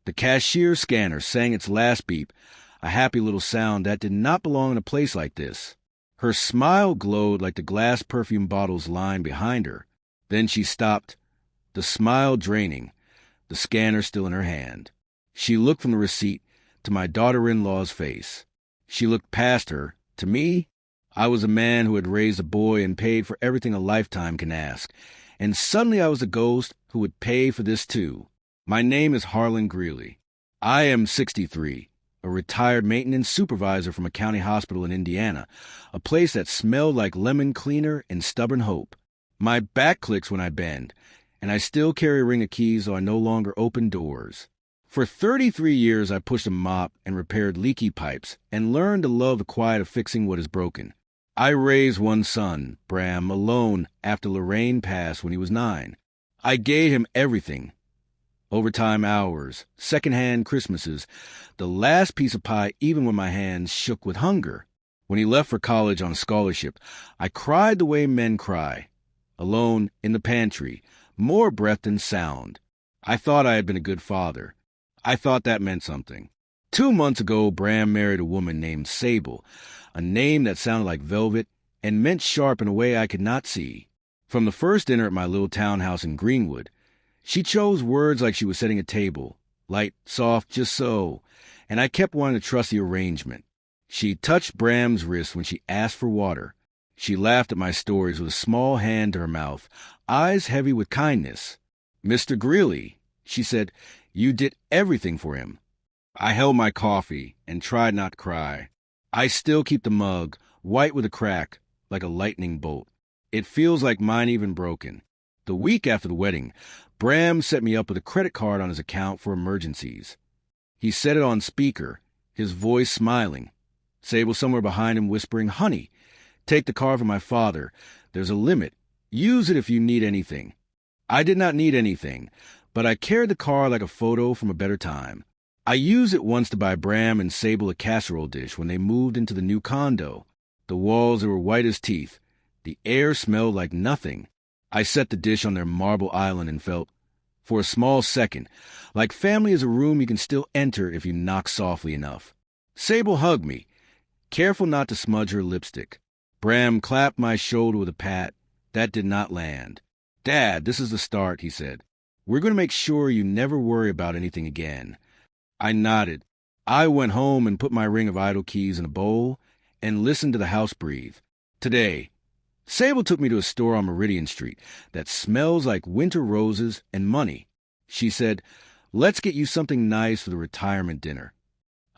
The cashier scanner sang its last beep, a happy little sound that did not belong in a place like this. Her smile glowed like the glass perfume bottles lying behind her. Then she stopped, the smile draining, the scanner still in her hand. She looked from the receipt to my daughter-in-law's face. She looked past her, to me. I was a man who had raised a boy and paid for everything a lifetime can ask, and suddenly I was a ghost who would pay for this too. My name is Harlan Greeley. I am 63, a retired maintenance supervisor from a county hospital in Indiana, a place that smelled like lemon cleaner and stubborn hope. My back clicks when I bend, and I still carry a ring of keys so I no longer open doors. For 33 years I pushed a mop and repaired leaky pipes and learned to love the quiet of fixing what is broken. I raised one son, Bram, alone after Lorraine passed when he was 9. I gave him everything. Overtime hours, second-hand Christmases, the last piece of pie even when my hands shook with hunger. When he left for college on a scholarship, I cried the way men cry. Alone in the pantry, more breath than sound. I thought I had been a good father. I thought that meant something. 2 months ago, Bram married a woman named Sable, a name that sounded like velvet and meant sharp in a way I could not see. From the first dinner at my little townhouse in Greenwood, she chose words like she was setting a table, light, soft, just so, and I kept wanting to trust the arrangement. She touched Bram's wrist when she asked for water. She laughed at my stories with a small hand to her mouth, eyes heavy with kindness. "Mr. Greeley," she said, "you did everything for him." I held my coffee and tried not to cry. I still keep the mug, white with a crack, like a lightning bolt. It feels like mine even broken. The week after the wedding, Bram set me up with a credit card on his account for emergencies. He set it on speaker, his voice smiling. Sable somewhere behind him whispering, "Honey, take the card from my father. There's a limit. Use it if you need anything." I did not need anything, but I carried the card like a photo from a better time. I used it once to buy Bram and Sable a casserole dish when they moved into the new condo. The walls were white as teeth. The air smelled like nothing. I set the dish on their marble island and felt, for a small second, like family is a room you can still enter if you knock softly enough. Sable hugged me, careful not to smudge her lipstick. Bram clapped my shoulder with a pat. That did not land. "Dad, this is the start," he said. "We're going to make sure you never worry about anything again." I nodded. I went home and put my ring of idle keys in a bowl and listened to the house breathe. Today, Sable took me to a store on Meridian Street that smells like winter roses and money. She said, "Let's get you something nice for the retirement dinner."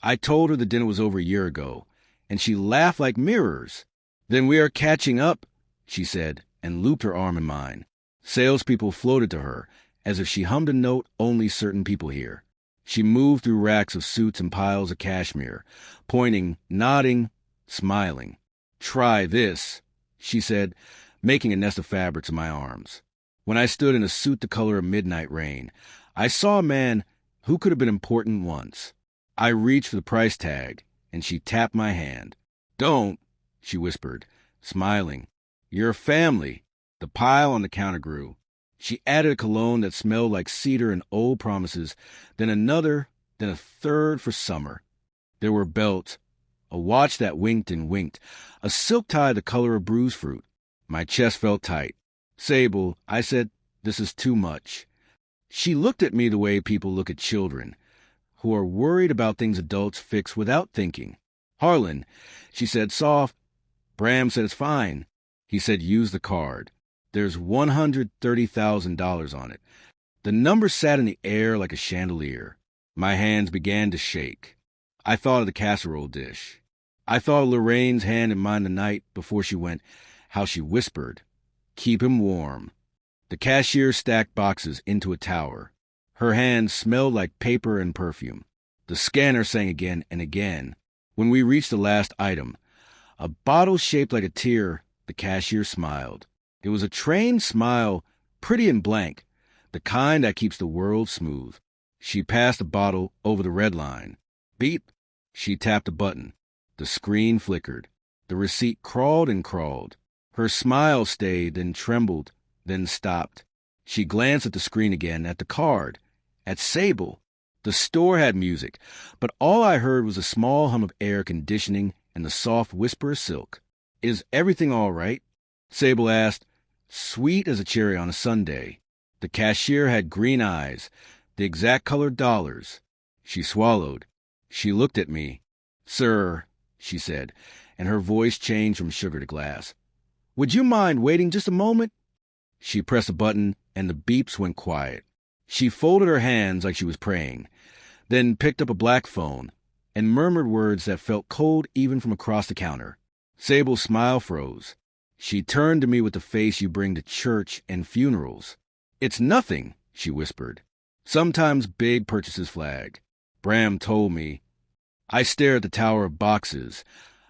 I told her the dinner was over a year ago, and she laughed like mirrors. "Then we are catching up," she said, and looped her arm in mine. Salespeople floated to her, as if she hummed a note only certain people hear. She moved through racks of suits and piles of cashmere, pointing, nodding, smiling. "Try this," she said, making a nest of fabrics in my arms. When I stood in a suit the color of midnight rain, I saw a man who could have been important once. I reached for the price tag, and she tapped my hand. "Don't," she whispered, smiling. "You're family." The pile on the counter grew. She added a cologne that smelled like cedar and old promises, then another, then a third for summer. There were belts, a watch that winked and winked, a silk tie the color of bruised fruit. My chest felt tight. "Sable," I said, "this is too much." She looked at me the way people look at children, who are worried about things adults fix without thinking. "Harlan," she said, soft. Bram said it's fine. He said, "Use the card. There's $130,000 on it." The number sat in the air like a chandelier. My hands began to shake. I thought of the casserole dish. I thought of Lorraine's hand in mine the night before she went, how she whispered, "Keep him warm." The cashier stacked boxes into a tower. Her hands smelled like paper and perfume. The scanner sang again and again. When we reached the last item, a bottle shaped like a tear, the cashier smiled. It was a trained smile, pretty and blank, the kind that keeps the world smooth. She passed the bottle over the red line. Beep. She tapped a button. The screen flickered. The receipt crawled and crawled. Her smile stayed, then trembled, then stopped. She glanced at the screen again, at the card, at Sable. The store had music, but all I heard was a small hum of air conditioning and the soft whisper of silk. "Is everything all right?" Sable asked, sweet as a cherry on a sundae. The cashier had green eyes, the exact color dollars. She swallowed. She looked at me. "Sir," she said, and her voice changed from sugar to glass. "Would you mind waiting just a moment?" She pressed a button, and the beeps went quiet. She folded her hands like she was praying, then picked up a black phone and murmured words that felt cold even from across the counter. Sable's smile froze. She turned to me with the face you bring to church and funerals. "It's nothing," she whispered. "Sometimes big purchases flag." Bram told me. I stared at the tower of boxes,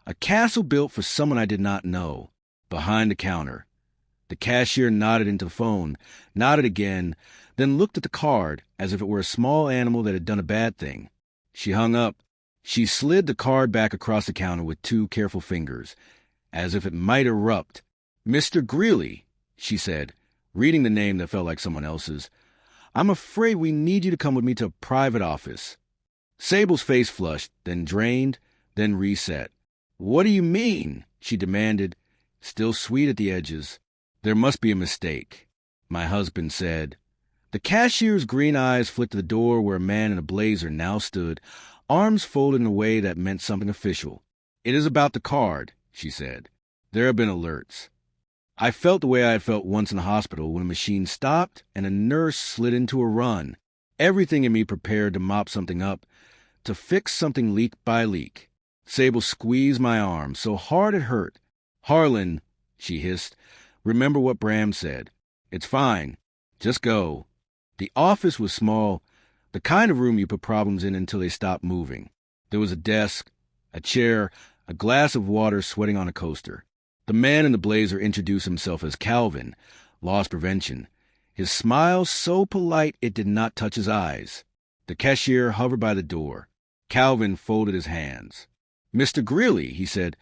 a castle built for someone I did not know, behind the counter. The cashier nodded into the phone, nodded again, then looked at the card as if it were a small animal that had done a bad thing. She hung up. She slid the card back across the counter with 2 careful fingers, as if it might erupt. "Mr. Greeley," she said, reading the name that felt like someone else's, "I'm afraid we need you to come with me to a private office." Sable's face flushed, then drained, then reset. "What do you mean?" she demanded, still sweet at the edges. "There must be a mistake," my husband said. The cashier's green eyes flicked to the door where a man in a blazer now stood, arms folded in a way that meant something official. "It is about the card," she said. "There have been alerts." I felt the way I had felt once in the hospital when a machine stopped and a nurse slid into a run. Everything in me prepared to mop something up, to fix something leak by leak. Sable squeezed my arm so hard it hurt. "Harlan," she hissed, "remember what Bram said. It's fine. Just go." The office was small, the kind of room you put problems in until they stop moving. There was a desk, a chair, a glass of water sweating on a coaster. The man in the blazer introduced himself as Calvin, loss prevention. His smile so polite it did not touch his eyes. The cashier hovered by the door. Calvin folded his hands. "Mr. Greeley," he said,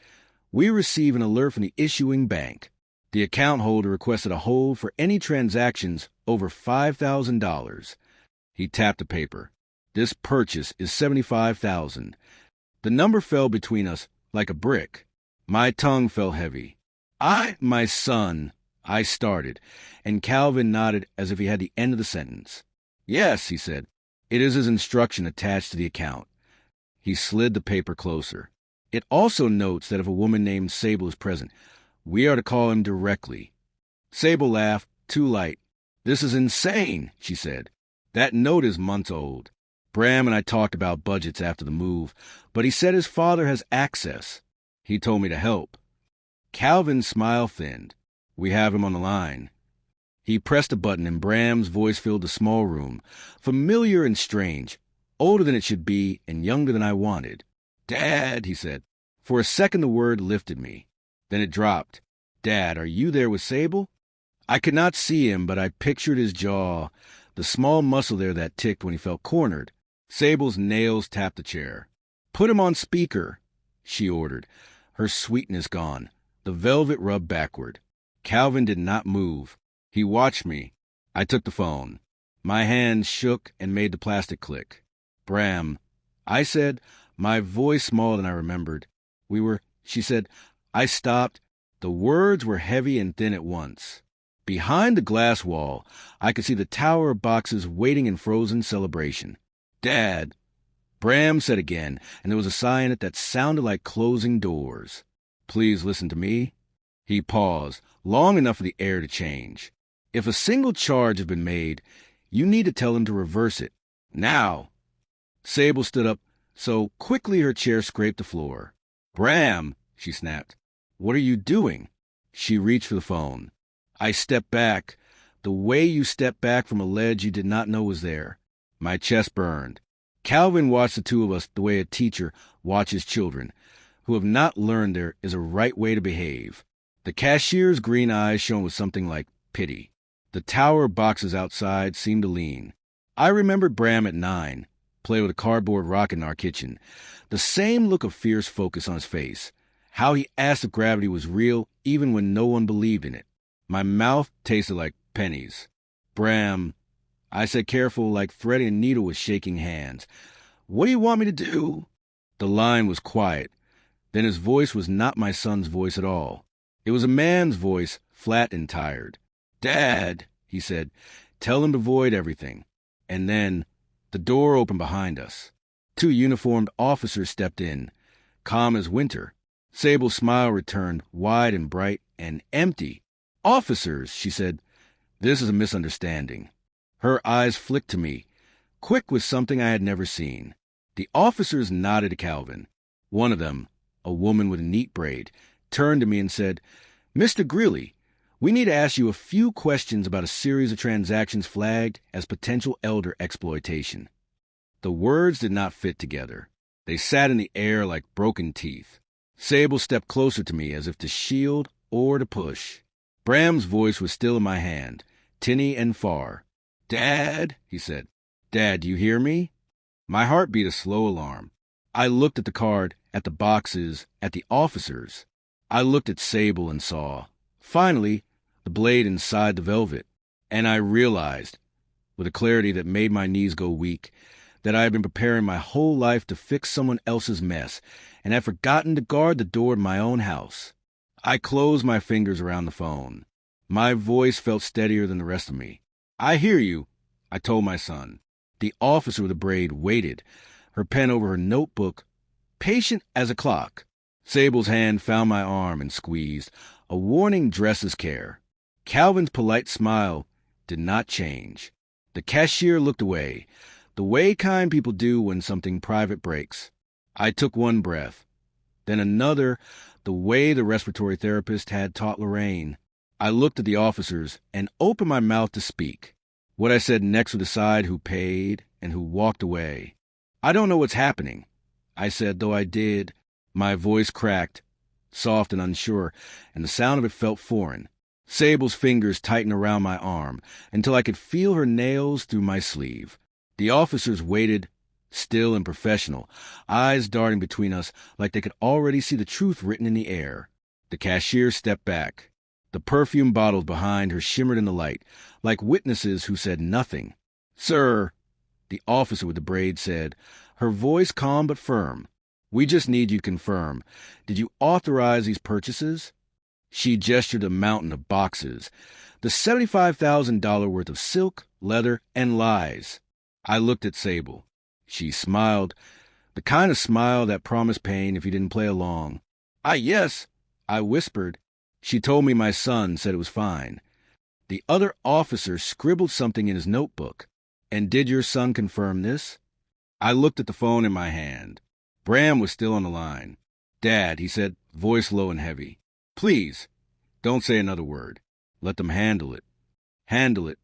"we receive an alert from the issuing bank. The account holder requested a hold for any transactions over $5,000. He tapped the paper. "This purchase is $75,000. The number fell between us like a brick. My tongue felt heavy. "My son," I started, and Calvin nodded as if he had the end of the sentence. "Yes," he said. "It is his instruction attached to the account." He slid the paper closer. "It also notes that if a woman named Sable is present, we are to call him directly." Sable laughed, too light. "This is insane," she said. "That note is months old. Bram and I talked about budgets after the move, but he said his father has access. He told me to help." Calvin's smile thinned. "We have him on the line." He pressed a button and Bram's voice filled the small room, familiar and strange, older than it should be and younger than I wanted. "Dad," he said. For a second the word lifted me. Then it dropped. "Dad, are you there with Sable?" I could not see him, but I pictured his jaw, the small muscle there that ticked when he felt cornered. Sable's nails tapped the chair. "Put him on speaker," she ordered, her sweetness gone. The velvet rubbed backward. Calvin did not move. He watched me. I took the phone. My hand shook and made the plastic click. "Bram," I said, my voice smaller than I remembered. She said. I stopped. The words were heavy and thin at once. Behind the glass wall, I could see the tower of boxes waiting in frozen celebration. "Dad," Bram said again, and there was a sigh in it that sounded like closing doors. "Please listen to me." He paused, long enough for the air to change. "If a single charge has been made, you need to tell him to reverse it. Now." Sable stood up so quickly her chair scraped the floor. "Bram," she snapped. "What are you doing?" She reached for the phone. I stepped back, the way you step back from a ledge you did not know was there. My chest burned. Calvin watched the two of us the way a teacher watches children, who have not learned there is a right way to behave. The cashier's green eyes shone with something like pity. The tower of boxes outside seemed to lean. I remembered Bram at 9, play with a cardboard rocket in our kitchen. The same look of fierce focus on his face. How he asked if gravity was real even when no one believed in it. My mouth tasted like pennies. "Bram," I said, careful, like threading a needle with shaking hands. What do you want me to do? The line was quiet. Then his voice was not my son's voice at all. It was a man's voice, flat and tired. Dad, he said, tell him to void everything. And then the door opened behind us. 2 uniformed officers stepped in, calm as winter. Sable's smile returned, wide and bright and empty. Officers, she said, this is a misunderstanding. Her eyes flicked to me, quick with something I had never seen. The officers nodded to Calvin. One of them, a woman with a neat braid, turned to me and said, Mr. Greeley, we need to ask you a few questions about a series of transactions flagged as potential elder exploitation. The words did not fit together. They sat in the air like broken teeth. Sable stepped closer to me as if to shield or to push. Bram's voice was still in my hand, tinny and far. Dad, he said. Dad, do you hear me? My heart beat a slow alarm. I looked at the card, at the boxes, at the officers. I looked at Sable and saw, finally, the blade inside the velvet. And I realized, with a clarity that made my knees go weak, that I had been preparing my whole life to fix someone else's mess and had forgotten to guard the door of my own house. I closed my fingers around the phone. My voice felt steadier than the rest of me. I hear you, I told my son. The officer with the braid waited, her pen over her notebook, patient as a clock. Sable's hand found my arm and squeezed, a warning dress as care. Calvin's polite smile did not change. The cashier looked away, the way kind people do when something private breaks. I took one breath, then another, the way the respiratory therapist had taught Lorraine. I looked at the officers and opened my mouth to speak. What I said next would decide who paid and who walked away. I don't know what's happening, I said, though I did. My voice cracked, soft and unsure, and the sound of it felt foreign. Sable's fingers tightened around my arm until I could feel her nails through my sleeve. The officers waited, still and professional, eyes darting between us like they could already see the truth written in the air. The cashier stepped back. The perfume bottles behind her shimmered in the light, like witnesses who said nothing. Sir, the officer with the braid said, her voice calm but firm. We just need you to confirm. Did you authorize these purchases? She gestured a mountain of boxes, the $75,000 worth of silk, leather, and lies. I looked at Sable. She smiled, the kind of smile that promised pain if you didn't play along. Yes, I whispered. She told me my son said it was fine. The other officer scribbled something in his notebook. And did your son confirm this? I looked at the phone in my hand. Bram was still on the line. Dad, he said, voice low and heavy. Please, don't say another word. Let them handle it. Handle it.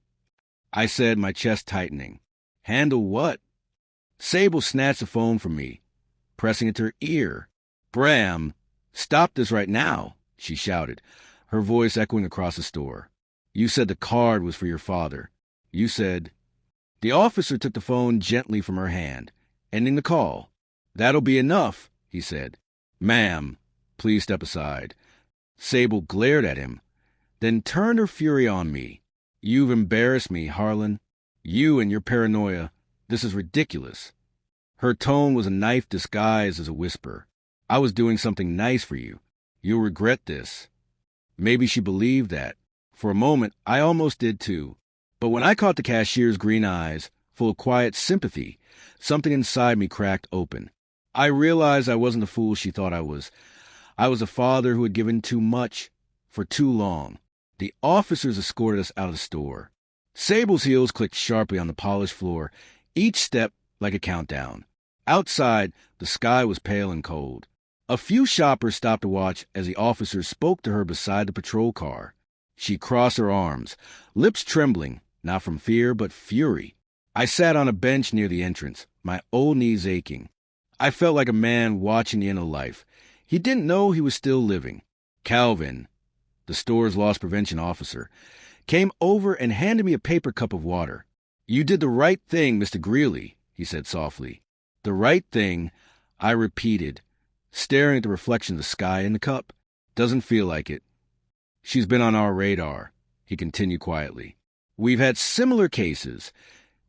I said, my chest tightening. Handle what? Sable snatched the phone from me, pressing it to her ear. Bram, stop this right now, she shouted, her voice echoing across the store. You said the card was for your father. You said... The officer took the phone gently from her hand, ending the call. That'll be enough, he said. Ma'am, please step aside. Sable glared at him, then turned her fury on me. You've embarrassed me, Harlan. You and your paranoia. This is ridiculous. Her tone was a knife disguised as a whisper. I was doing something nice for you. You'll regret this. Maybe she believed that. For a moment, I almost did too. But when I caught the cashier's green eyes, full of quiet sympathy, something inside me cracked open. I realized I wasn't the fool she thought I was. I was a father who had given too much for too long. The officers escorted us out of the store. Sable's heels clicked sharply on the polished floor, each step like a countdown. Outside, the sky was pale and cold. A few shoppers stopped to watch as the officers spoke to her beside the patrol car. She crossed her arms, lips trembling, not from fear but fury. I sat on a bench near the entrance, my old knees aching. I felt like a man watching the end of life. He didn't know he was still living. Calvin, the store's loss prevention officer, came over and handed me a paper cup of water. You did the right thing, Mr. Greeley, he said softly. The right thing, I repeated, staring at the reflection of the sky in the cup. Doesn't feel like it. She's been on our radar, he continued quietly. We've had similar cases,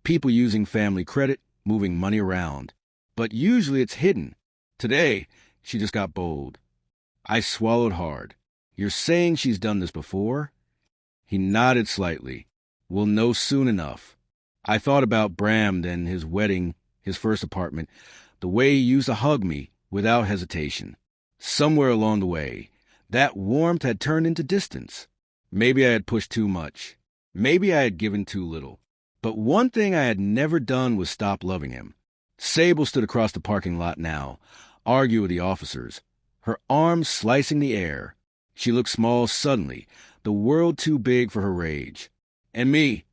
people using family credit, moving money around. But usually it's hidden. Today, she just got bold. I swallowed hard. You're saying she's done this before? He nodded slightly. We'll know soon enough. I thought about Bram, then his wedding, his first apartment, the way he used to hug me without hesitation. Somewhere along the way, that warmth had turned into distance. Maybe I had pushed too much. Maybe I had given too little. But one thing I had never done was stop loving him. Sable stood across the parking lot now, arguing with the officers, her arms slicing the air. She looked small suddenly, the world too big for her rage. And me,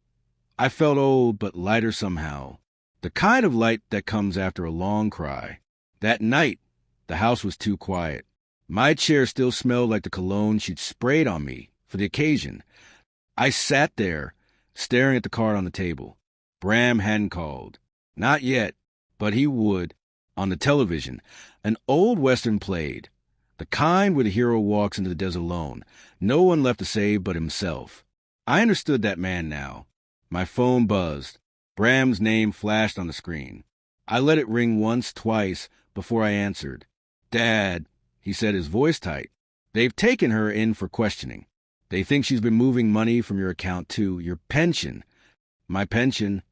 I felt old but lighter somehow. The kind of light that comes after a long cry. That night, the house was too quiet. My chair still smelled like the cologne she'd sprayed on me for the occasion. I sat there, staring at the card on the table. Bram hadn't called. Not yet, but he would. On the television, an old Western played. The kind where the hero walks into the desert alone, no one left to save but himself. I understood that man now. My phone buzzed. Bram's name flashed on the screen. I let it ring once, twice, before I answered. Dad, he said, his voice tight. They've taken her in for questioning. They think she's been moving money from your account to your pension. My pension?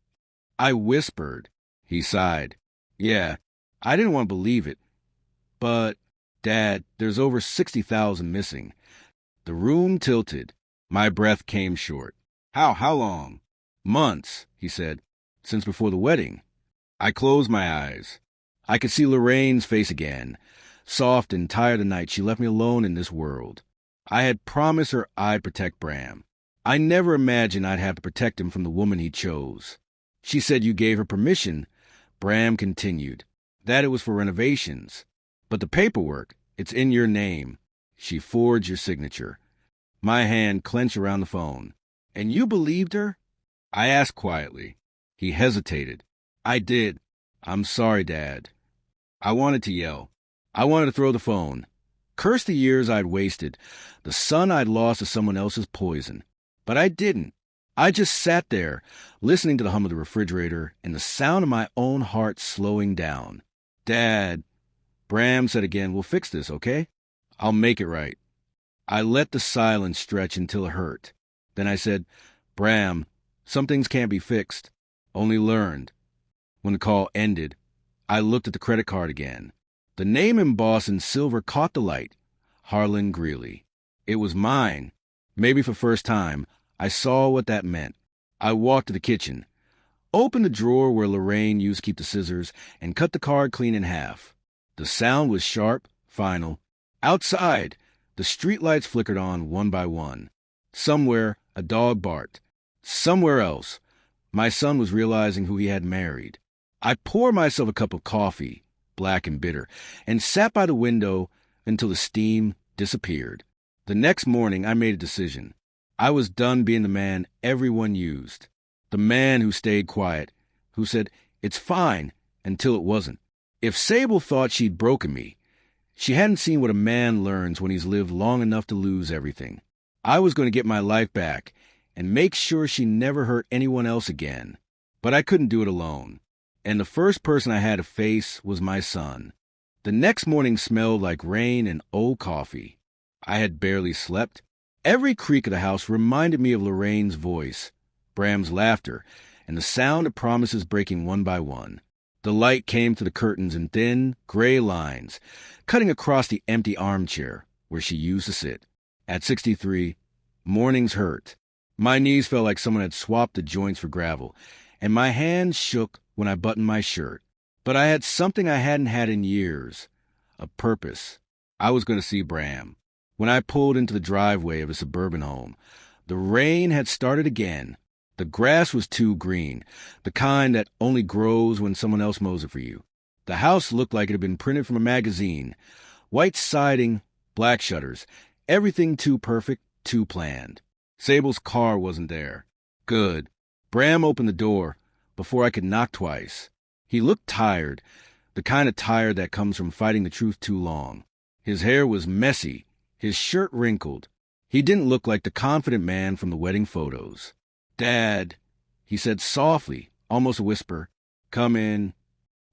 I whispered. He sighed. Yeah, I didn't want to believe it. But, Dad, there's over 60,000 missing. The room tilted. My breath came short. How long? Months, he said. Since before the wedding. I closed my eyes. I could see Lorraine's face again. Soft and tired the night she left me alone in this world. I had promised her I'd protect Bram. I never imagined I'd have to protect him from the woman he chose. She said you gave her permission. Bram continued. That it was for renovations. But the paperwork, it's in your name. She forged your signature. My hand clenched around the phone. And you believed her? I asked quietly. He hesitated. I did. I'm sorry, Dad. I wanted to yell. I wanted to throw the phone. Curse the years I'd wasted, the son I'd lost to someone else's poison. But I didn't. I just sat there, listening to the hum of the refrigerator and the sound of my own heart slowing down. Dad, Bram said again, we'll fix this, okay? I'll make it right. I let the silence stretch until it hurt. Then I said, Bram, some things can't be fixed, only learned. When the call ended, I looked at the credit card again. The name embossed in silver caught the light. Harlan Greeley. It was mine. Maybe for the first time, I saw what that meant. I walked to the kitchen, opened the drawer where Lorraine used to keep the scissors, and cut the card clean in half. The sound was sharp, final. Outside, the streetlights flickered on one by one. Somewhere, a dog barked. Somewhere else, my son was realizing who he had married. I poured myself a cup of coffee, black and bitter, and sat by the window until the steam disappeared. The next morning, I made a decision. I was done being the man everyone used. The man who stayed quiet, who said, it's fine, until it wasn't. If Sable thought she'd broken me, she hadn't seen what a man learns when he's lived long enough to lose everything. I was going to get my life back and make sure she never hurt anyone else again. But I couldn't do it alone. And the first person I had to face was my son. The next morning smelled like rain and old coffee. I had barely slept. Every creak of the house reminded me of Lorraine's voice, Bram's laughter, and the sound of promises breaking one by one. The light came through the curtains in thin, gray lines, cutting across the empty armchair where she used to sit. At 63, mornings hurt. My knees felt like someone had swapped the joints for gravel, and my hands shook when I buttoned my shirt. But I had something I hadn't had in years, a purpose. I was going to see Bram. When I pulled into the driveway of his suburban home, the rain had started again. The grass was too green, the kind that only grows when someone else mows it for you. The house looked like it had been printed from a magazine. White siding, black shutters, everything too perfect, too planned. Sable's car wasn't there. Good. Bram opened the door before I could knock twice. He looked tired, the kind of tired that comes from fighting the truth too long. His hair was messy, his shirt wrinkled. He didn't look like the confident man from the wedding photos. Dad, he said softly, almost a whisper, come in.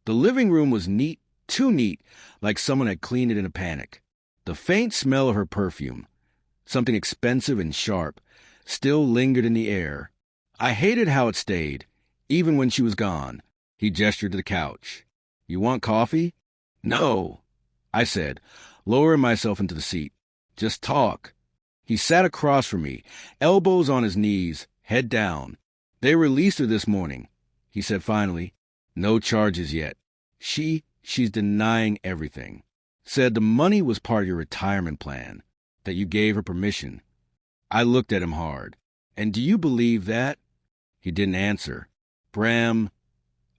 The living room was neat, too neat, like someone had cleaned it in a panic. The faint smell of her perfume, something expensive and sharp, still lingered in the air. I hated how it stayed, even when she was gone. He gestured to the couch. You want coffee? No, I said, lowering myself into the seat. Just talk. He sat across from me, elbows on his knees, head down. They released her this morning, he said finally. No charges yet. She's denying everything. Said the money was part of your retirement plan, that you gave her permission. I looked at him hard. And do you believe that? He didn't answer. Bram,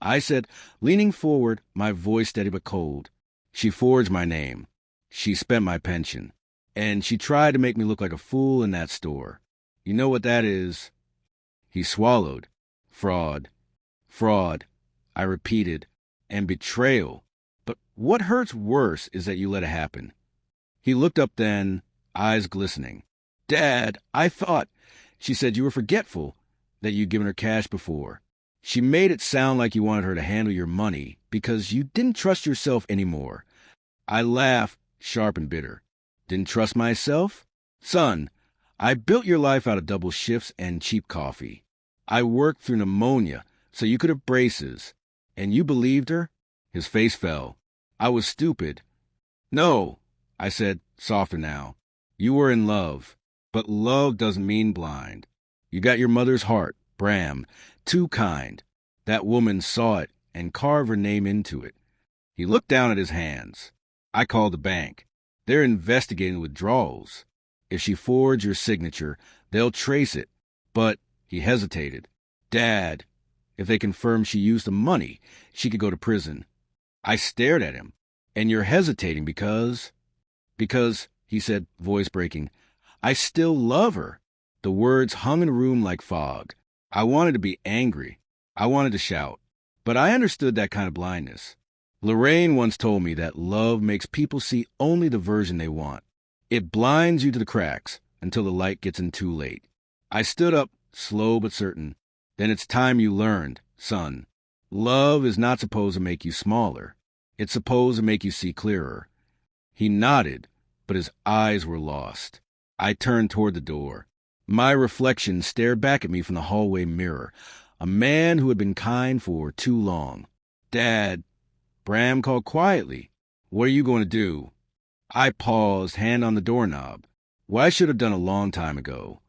I said, leaning forward, my voice steady but cold. She forged my name. She spent my pension. And she tried to make me look like a fool in that store. You know what that is? He swallowed. Fraud. Fraud, I repeated, and betrayal. But what hurts worse is that you let it happen. He looked up then, eyes glistening. Dad, I thought, she said you were forgetful, that you'd given her cash before. She made it sound like you wanted her to handle your money because you didn't trust yourself anymore. I laughed, sharp and bitter. Didn't trust myself? Son, I built your life out of double shifts and cheap coffee. I worked through pneumonia so you could have braces. And you believed her? His face fell. I was stupid. No, I said, softer now. You were in love. But love doesn't mean blind. You got your mother's heart, Bram, too kind. That woman saw it and carved her name into it. He looked down at his hands. I called the bank. They're investigating withdrawals. If she forged your signature, they'll trace it. But he hesitated. Dad, if they confirm she used the money, she could go to prison. I stared at him. And you're hesitating because, he said, voice breaking, I still love her. The words hung in the room like fog. I wanted to be angry. I wanted to shout. But I understood that kind of blindness. Lorraine once told me that love makes people see only the version they want. It blinds you to the cracks until the light gets in too late. I stood up, slow but certain. Then it's time you learned, son. Love is not supposed to make you smaller. It's supposed to make you see clearer. He nodded, but his eyes were lost. I turned toward the door. My reflection stared back at me from the hallway mirror. A man who had been kind for too long. Dad, Bram called quietly. What are you going to do? I paused, hand on the doorknob. What I should have done a long time ago.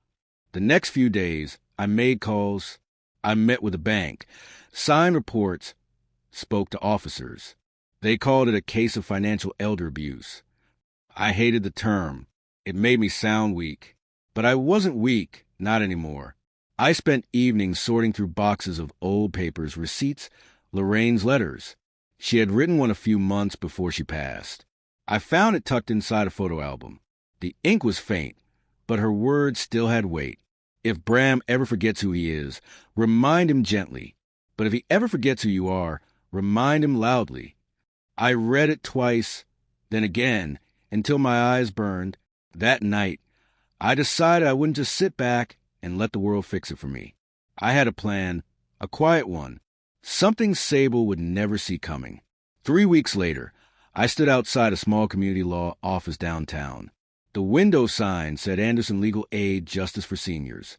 The next few days, I made calls. I met with the bank, signed reports, spoke to officers. They called it a case of financial elder abuse. I hated the term. It made me sound weak. But I wasn't weak, not anymore. I spent evenings sorting through boxes of old papers, receipts, Lorraine's letters. She had written one a few months before she passed. I found it tucked inside a photo album. The ink was faint, but her words still had weight. If Bram ever forgets who he is, remind him gently. But if he ever forgets who you are, remind him loudly. I read it twice, then again, until my eyes burned. That night, I decided I wouldn't just sit back and let the world fix it for me. I had a plan, a quiet one, something Sable would never see coming. 3 weeks later, I stood outside a small community law office downtown. The window sign said Anderson Legal Aid Justice for Seniors.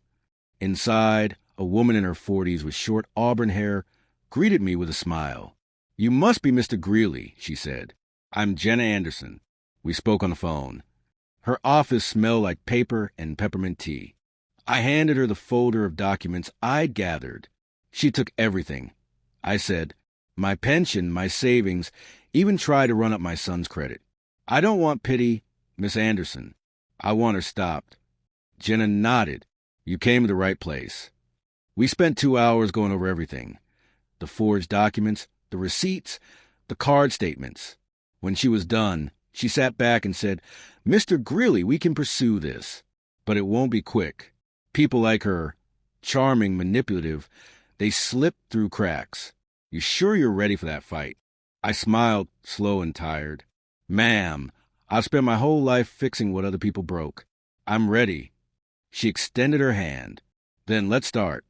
Inside, a woman in her 40s with short auburn hair greeted me with a smile. You must be Mr. Greeley, she said. I'm Jenna Anderson. We spoke on the phone. Her office smelled like paper and peppermint tea. I handed her the folder of documents I'd gathered. She took everything. I said, my pension, my savings, even tried to run up my son's credit. I don't want pity, Miss Anderson. I want her stopped. Jenna nodded. You came to the right place. We spent 2 hours going over everything. The forged documents, the receipts, the card statements. When she was done, she sat back and said, Mr. Greeley, we can pursue this. But it won't be quick. People like her, charming, manipulative, they slip through cracks. You sure you're ready for that fight? I smiled, slow and tired. Ma'am, I've spent my whole life fixing what other people broke. I'm ready. She extended her hand. Then let's start.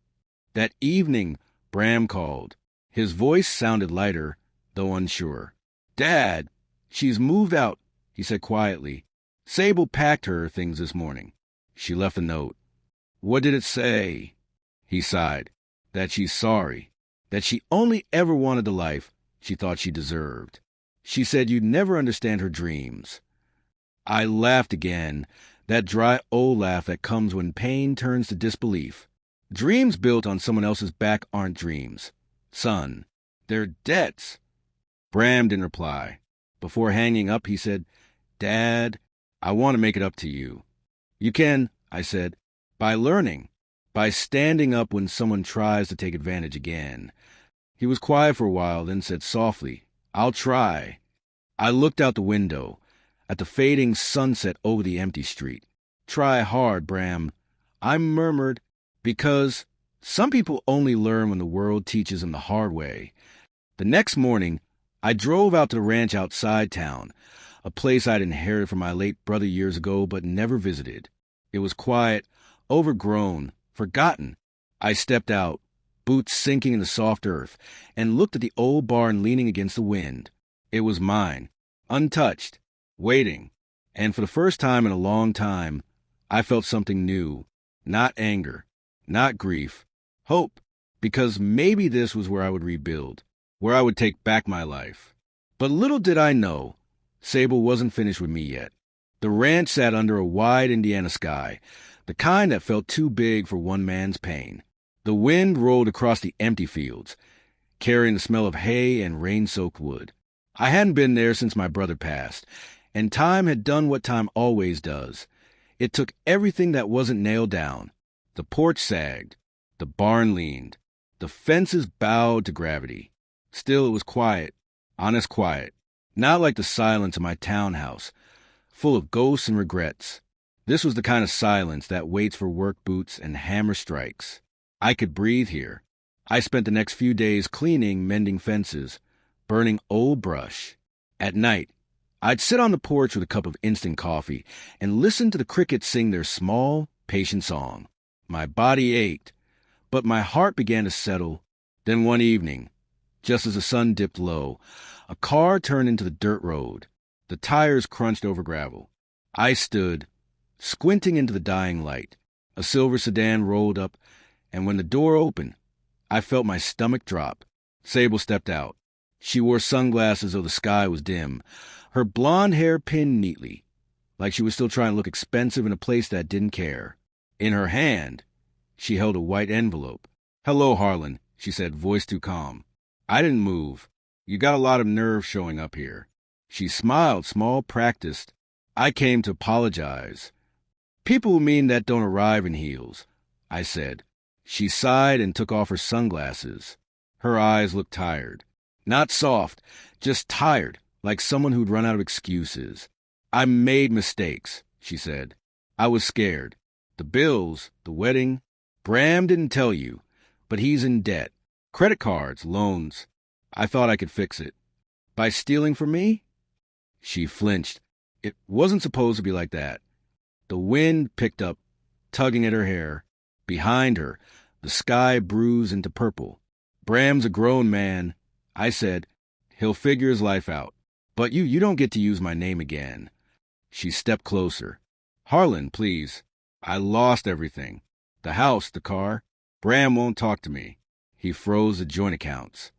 That evening, Bram called. His voice sounded lighter, though unsure. "Dad, she's moved out," he said quietly. "Sable packed her things this morning. She left a note." "What did it say?" He sighed. "That she's sorry. That she only ever wanted the life she thought she deserved. She said you'd never understand her dreams." I laughed again, that dry old laugh that comes when pain turns to disbelief. Dreams built on someone else's back aren't dreams. Son, they're debts. Bram didn't reply. Before hanging up, he said, "Dad, I want to make it up to you." "You can," I said, "by learning, by standing up when someone tries to take advantage again." He was quiet for a while, then said softly, "I'll try." I looked out the window, at the fading sunset over the empty street. "Try hard, Bram," I murmured, because some people only learn when the world teaches them the hard way. The next morning, I drove out to the ranch outside town, a place I'd inherited from my late brother years ago but never visited. It was quiet, overgrown, forgotten. I stepped out, boots sinking in the soft earth, and looked at the old barn leaning against the wind. It was mine, untouched, waiting, and for the first time in a long time, I felt something new. Not anger, not grief, hope, because maybe this was where I would rebuild, where I would take back my life. But little did I know, Sable wasn't finished with me yet. The ranch sat under a wide Indiana sky, the kind that felt too big for one man's pain. The wind rolled across the empty fields, carrying the smell of hay and rain-soaked wood. I hadn't been there since my brother passed, and time had done what time always does. It took everything that wasn't nailed down. The porch sagged, the barn leaned, the fences bowed to gravity. Still, it was quiet, honest quiet, not like the silence of my townhouse, full of ghosts and regrets. This was the kind of silence that waits for work boots and hammer strikes. I could breathe here. I spent the next few days cleaning, mending fences, burning old brush. At night, I'd sit on the porch with a cup of instant coffee and listen to the crickets sing their small, patient song. My body ached, but my heart began to settle. Then one evening, just as the sun dipped low, a car turned into the dirt road. The tires crunched over gravel. I stood, squinting into the dying light. A silver sedan rolled up, and when the door opened, I felt my stomach drop. Sable stepped out. She wore sunglasses though the sky was dim, her blonde hair pinned neatly, like she was still trying to look expensive in a place that didn't care. In her hand, she held a white envelope. "Hello, Harlan," she said, voice too calm. I didn't move. "You got a lot of nerve showing up here." She smiled, small, practiced. "I came to apologize. People who mean that don't arrive in heels," I said. She sighed and took off her sunglasses. Her eyes looked tired. Not soft, just tired, like someone who'd run out of excuses. "I made mistakes," she said. "I was scared. The bills, the wedding. Bram didn't tell you, but he's in debt. Credit cards, loans. I thought I could fix it." "By stealing from me?" She flinched. "It wasn't supposed to be like that." The wind picked up, tugging at her hair. Behind her, the sky bruised into purple. "Bram's a grown man," I said. "He'll figure his life out. But you don't get to use my name again." She stepped closer. "Harlan, please. I lost everything. The house, the car. Bram won't talk to me. He froze the joint accounts."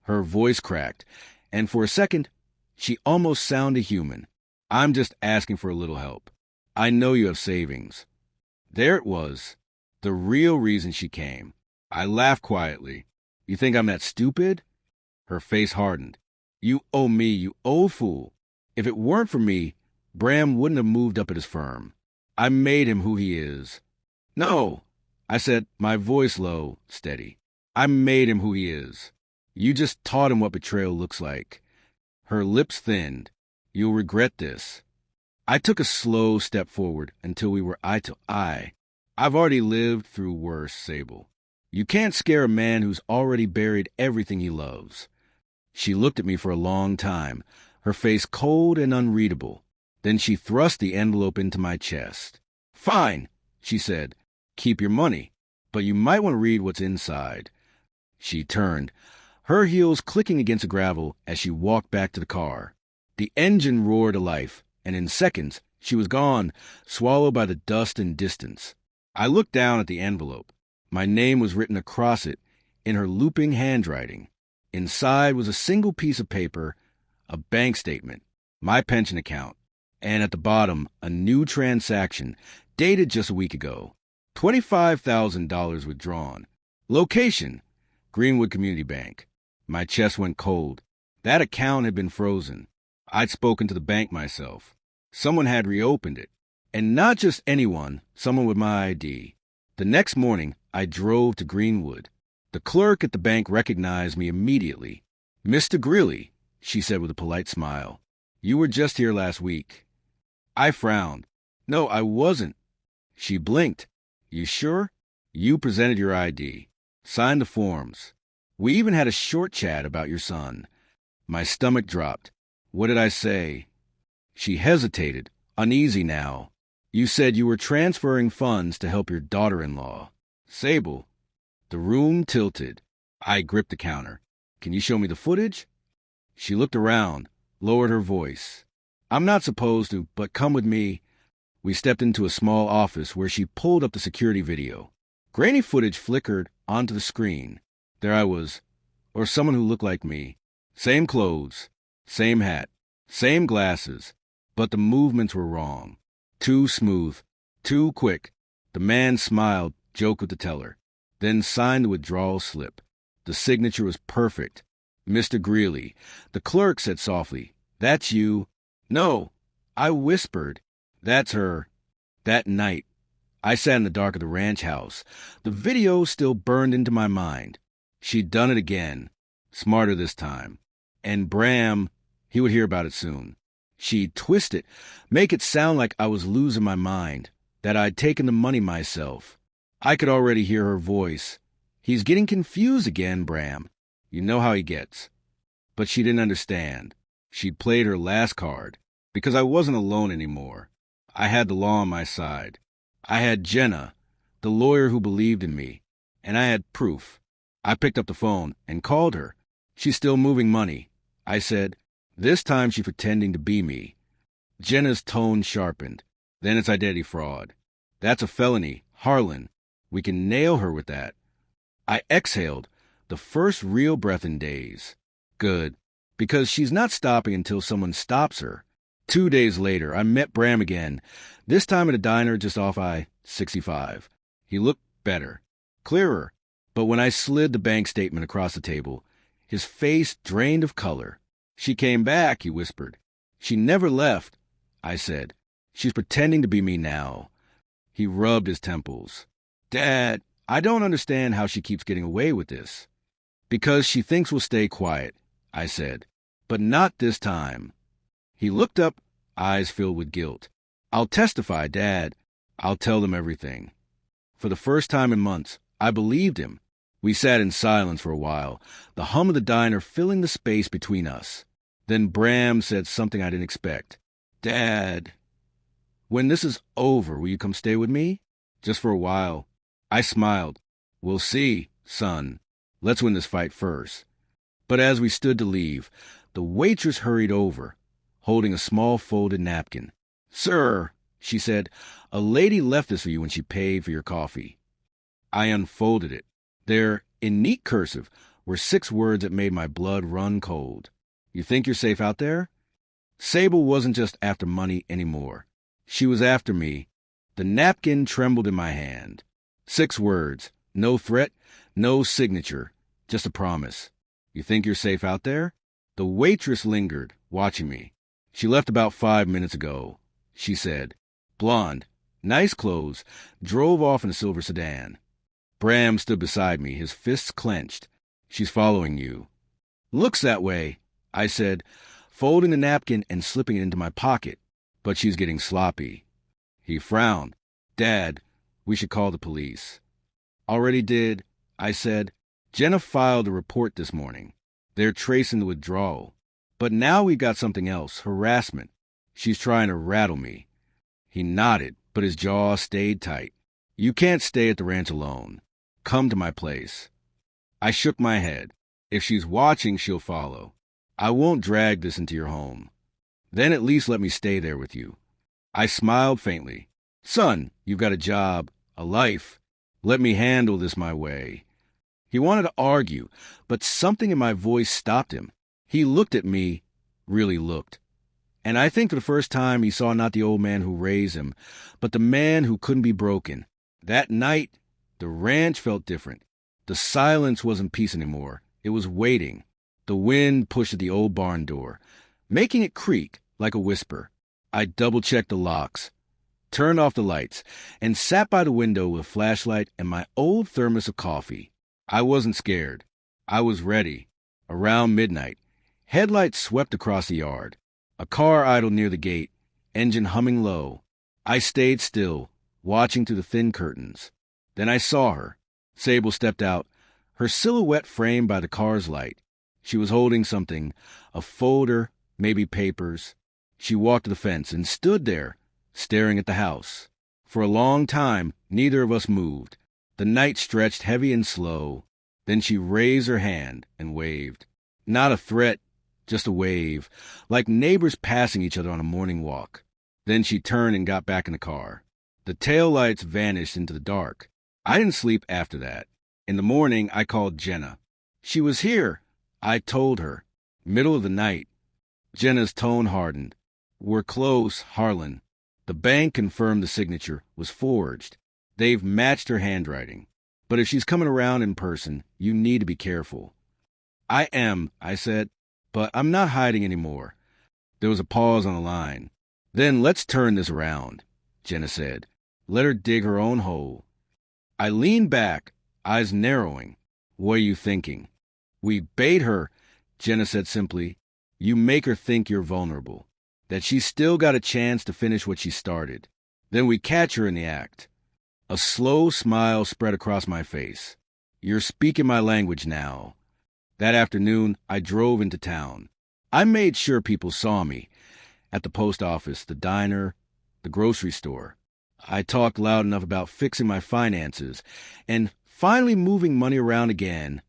Her voice cracked, and for a second, she almost sounded human. "I'm just asking for a little help. I know you have savings." There it was, the real reason she came. I laughed quietly. "You think I'm that stupid?" Her face hardened. "You owe me, you old fool. If it weren't for me, Bram wouldn't have moved up at his firm. I made him who he is." "No," I said, my voice low, steady. "I made him who he is. You just taught him what betrayal looks like." Her lips thinned. "You'll regret this." I took a slow step forward until we were eye to eye. "I've already lived through worse, Sable. You can't scare a man who's already buried everything he loves." She looked at me for a long time, her face cold and unreadable. Then she thrust the envelope into my chest. "Fine," she said. "Keep your money. but you might want to read what's inside." She turned, her heels clicking against the gravel as she walked back to the car. The engine roared to life, and in seconds, she was gone, swallowed by the dust and distance. I looked down at the envelope. My name was written across it in her looping handwriting. Inside was a single piece of paper, a bank statement, my pension account, and at the bottom, a new transaction dated just a week ago. $25,000 withdrawn. Location, Greenwood Community Bank. My chest went cold. That account had been frozen. I'd spoken to the bank myself. Someone had reopened it. And not just anyone, someone with my ID. The next morning, I drove to Greenwood. The clerk at the bank recognized me immediately. "Mr. Greeley," she said with a polite smile. "You were just here last week." I frowned. "No, I wasn't." She blinked. "You sure?" "You presented your ID. Signed the forms. We even had a short chat about your son." My stomach dropped. What did I say? She hesitated, uneasy now. "You said you were transferring funds to help your daughter-in-law." "Sable." The room tilted. I gripped the counter. "Can you show me the footage?" She looked around, lowered her voice. "I'm not supposed to, but come with me." We stepped into a small office where she pulled up the security video. Grainy footage flickered onto the screen. There I was, or someone who looked like me. Same clothes, same hat, same glasses, but the movements were wrong. Too smooth, too quick. The man smiled, joked with the teller, then signed the withdrawal slip. The signature was perfect. "Mr. Greeley." The clerk said softly, "That's you." "No." I whispered, "That's her." That night, I sat in the dark of the ranch house. The video still burned into my mind. She'd done it again, smarter this time. And Bram, he would hear about it soon. She'd twist it, make it sound like I was losing my mind, that I'd taken the money myself. I could already hear her voice. "He's getting confused again, Bram. You know how he gets." But she didn't understand. She'd played her last card, because I wasn't alone anymore. I had the law on my side. I had Jenna, the lawyer who believed in me, and I had proof. I picked up the phone and called her. "She's still moving money," I said. This time she's pretending to be me. Jenna's tone sharpened. "Then it's identity fraud. That's a felony, Harlan. We can nail her with that." I exhaled, the first real breath in days. Good, because she's not stopping until someone stops her. 2 days later, I met Bram again, this time at a diner just off I-65. He looked better, clearer, but when I slid the bank statement across the table, his face drained of color. "She came back," he whispered. "She never left," I said. "She's pretending to be me now." He rubbed his temples. "Dad, I don't understand how she keeps getting away with this." "Because she thinks we'll stay quiet," I said. "But not this time." He looked up, eyes filled with guilt. "I'll testify, Dad. I'll tell them everything." For the first time in months, I believed him. We sat in silence for a while, the hum of the diner filling the space between us. Then Bram said something I didn't expect. "Dad, when this is over, will you come stay with me? Just for a while." I smiled. "We'll see, son. Let's win this fight first." But as we stood to leave, the waitress hurried over, holding a small folded napkin. "Sir," she said, "a lady left this for you when she paid for your coffee." I unfolded it. There, in neat cursive, were 6 words that made my blood run cold. "You think you're safe out there?" Sable wasn't just after money anymore. She was after me. The napkin trembled in my hand. 6 words. No threat, no signature, just a promise. "You think you're safe out there?" The waitress lingered, watching me. "She left about 5 minutes ago," she said. Blonde, nice clothes, drove off in a silver sedan. Bram stood beside me, his fists clenched. "She's following you." "Looks that way," I said, folding the napkin and slipping it into my pocket. "But she's getting sloppy." He frowned. "Dad, we should call the police." "Already did," I said. "Jenna filed a report this morning. They're tracing the withdrawal. But now we've got something else, harassment. She's trying to rattle me." He nodded, but his jaw stayed tight. "You can't stay at the ranch alone." Come to my place. I shook my head. If she's watching, she'll follow. I won't drag this into your home. Then at least let me stay there with you. I smiled faintly. Son, you've got a job, a life. Let me handle this my way. He wanted to argue, but something in my voice stopped him. He looked at me, really looked. And I think for the first time he saw not the old man who raised him, but the man who couldn't be broken. That night, the ranch felt different. The silence wasn't peace anymore. It was waiting. The wind pushed at the old barn door, making it creak like a whisper. I double-checked the locks, turned off the lights, and sat by the window with a flashlight and my old thermos of coffee. I wasn't scared. I was ready. Around midnight, headlights swept across the yard. A car idled near the gate, engine humming low. I stayed still, watching through the thin curtains. Then I saw her. Sable stepped out, her silhouette framed by the car's light. She was holding something, a folder, maybe papers. She walked to the fence and stood there, staring at the house. For a long time, neither of us moved. The night stretched heavy and slow. Then she raised her hand and waved. Not a threat, just a wave, like neighbors passing each other on a morning walk. Then she turned and got back in the car. The taillights vanished into the dark. I didn't sleep after that. In the morning, I called Jenna. She was here, I told her. Middle of the night. Jenna's tone hardened. We're close, Harlan. The bank confirmed the signature was forged. They've matched her handwriting. But if she's coming around in person, you need to be careful. I am, I said, but I'm not hiding anymore. There was a pause on the line. Then let's turn this around, Jenna said. Let her dig her own hole. I leaned back, eyes narrowing. What are you thinking? We bait her, Jenna said simply. You make her think you're vulnerable, that she's still got a chance to finish what she started. Then we catch her in the act. A slow smile spread across my face. You're speaking my language now. That afternoon, I drove into town. I made sure people saw me. At the post office, the diner, the grocery store. I talked loud enough about fixing my finances and finally moving money around again.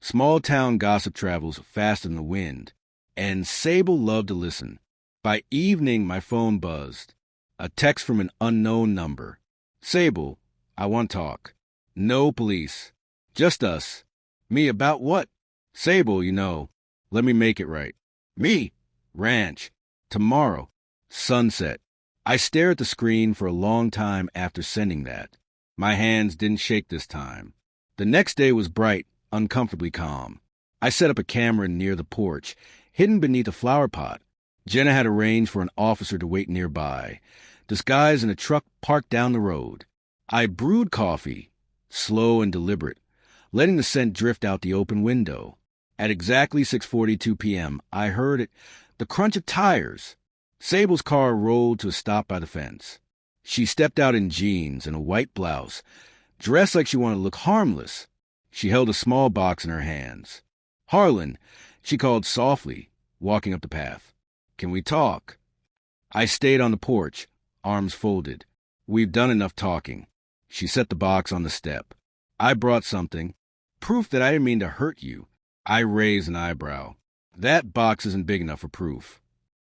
Small-town gossip travels faster than the wind, and Sable loved to listen. By evening, my phone buzzed. A text from an unknown number. Sable, I want to talk. No police. Just us. Me about what? Sable, you know. Let me make it right. Me. Ranch. Tomorrow. Sunset. I stared at the screen for a long time after sending that. My hands didn't shake this time. The next day was bright, uncomfortably calm. I set up a camera near the porch, hidden beneath a flower pot. Jenna had arranged for an officer to wait nearby, disguised in a truck parked down the road. I brewed coffee, slow and deliberate, letting the scent drift out the open window. At exactly 6:42 p.m., I heard it, the crunch of tires. Sable's car rolled to a stop by the fence. She stepped out in jeans and a white blouse, dressed like she wanted to look harmless. She held a small box in her hands. Harlan, she called softly, walking up the path. Can we talk? I stayed on the porch, arms folded. We've done enough talking. She set the box on the step. I brought something. Proof that I didn't mean to hurt you. I raised an eyebrow. That box isn't big enough for proof.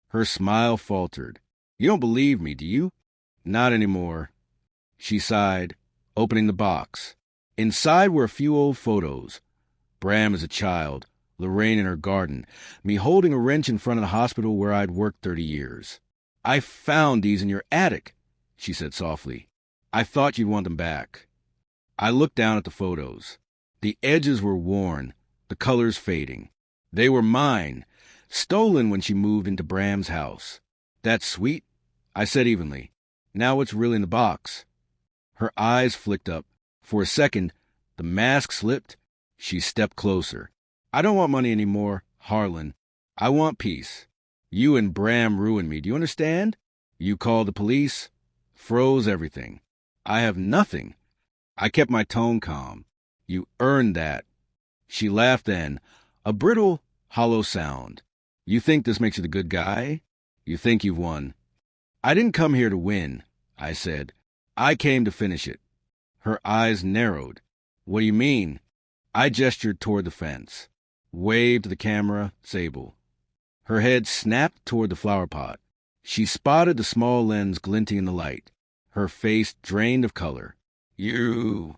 Her smile faltered. You don't believe me, do you? Not anymore. She sighed, opening the box. Inside were a few old photos. Bram as a child, Lorraine in her garden, me holding a wrench in front of the hospital where I'd worked 30 years. I found these in your attic, she said softly. I thought you'd want them back. I looked down at the photos. The edges were worn, the colors fading. They were mine, stolen when she moved into Bram's house. That's sweet, I said evenly. Now what's really in the box? Her eyes flicked up. For a second, the mask slipped. She stepped closer. I don't want money anymore, Harlan. I want peace. You and Bram ruined me, do you understand? You called the police, froze everything. I have nothing. I kept my tone calm. You earned that. She laughed then, a brittle, hollow sound. You think this makes you the good guy? You think you've won. I didn't come here to win, I said. I came to finish it. Her eyes narrowed. What do you mean? I gestured toward the fence. Waved to the camera, Sable. Her head snapped toward the flower pot. She spotted the small lens glinting in the light. Her face drained of color. You.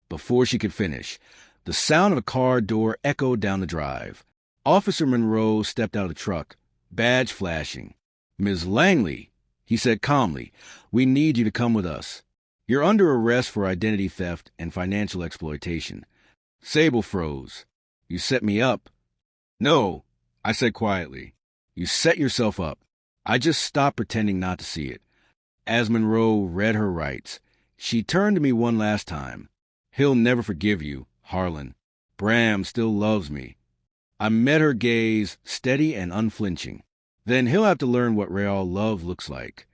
Before she could finish, the sound of a car door echoed down the drive. Officer Monroe stepped out of the truck, badge flashing. Ms. Langley, he said calmly, we need you to come with us. You're under arrest for identity theft and financial exploitation. Sable froze. You set me up. No, I said quietly. You set yourself up. I just stopped pretending not to see it. As Monroe read her rights, she turned to me one last time. He'll never forgive you, Harlan. Bram still loves me. I met her gaze, steady and unflinching. Then he'll have to learn what real love looks like.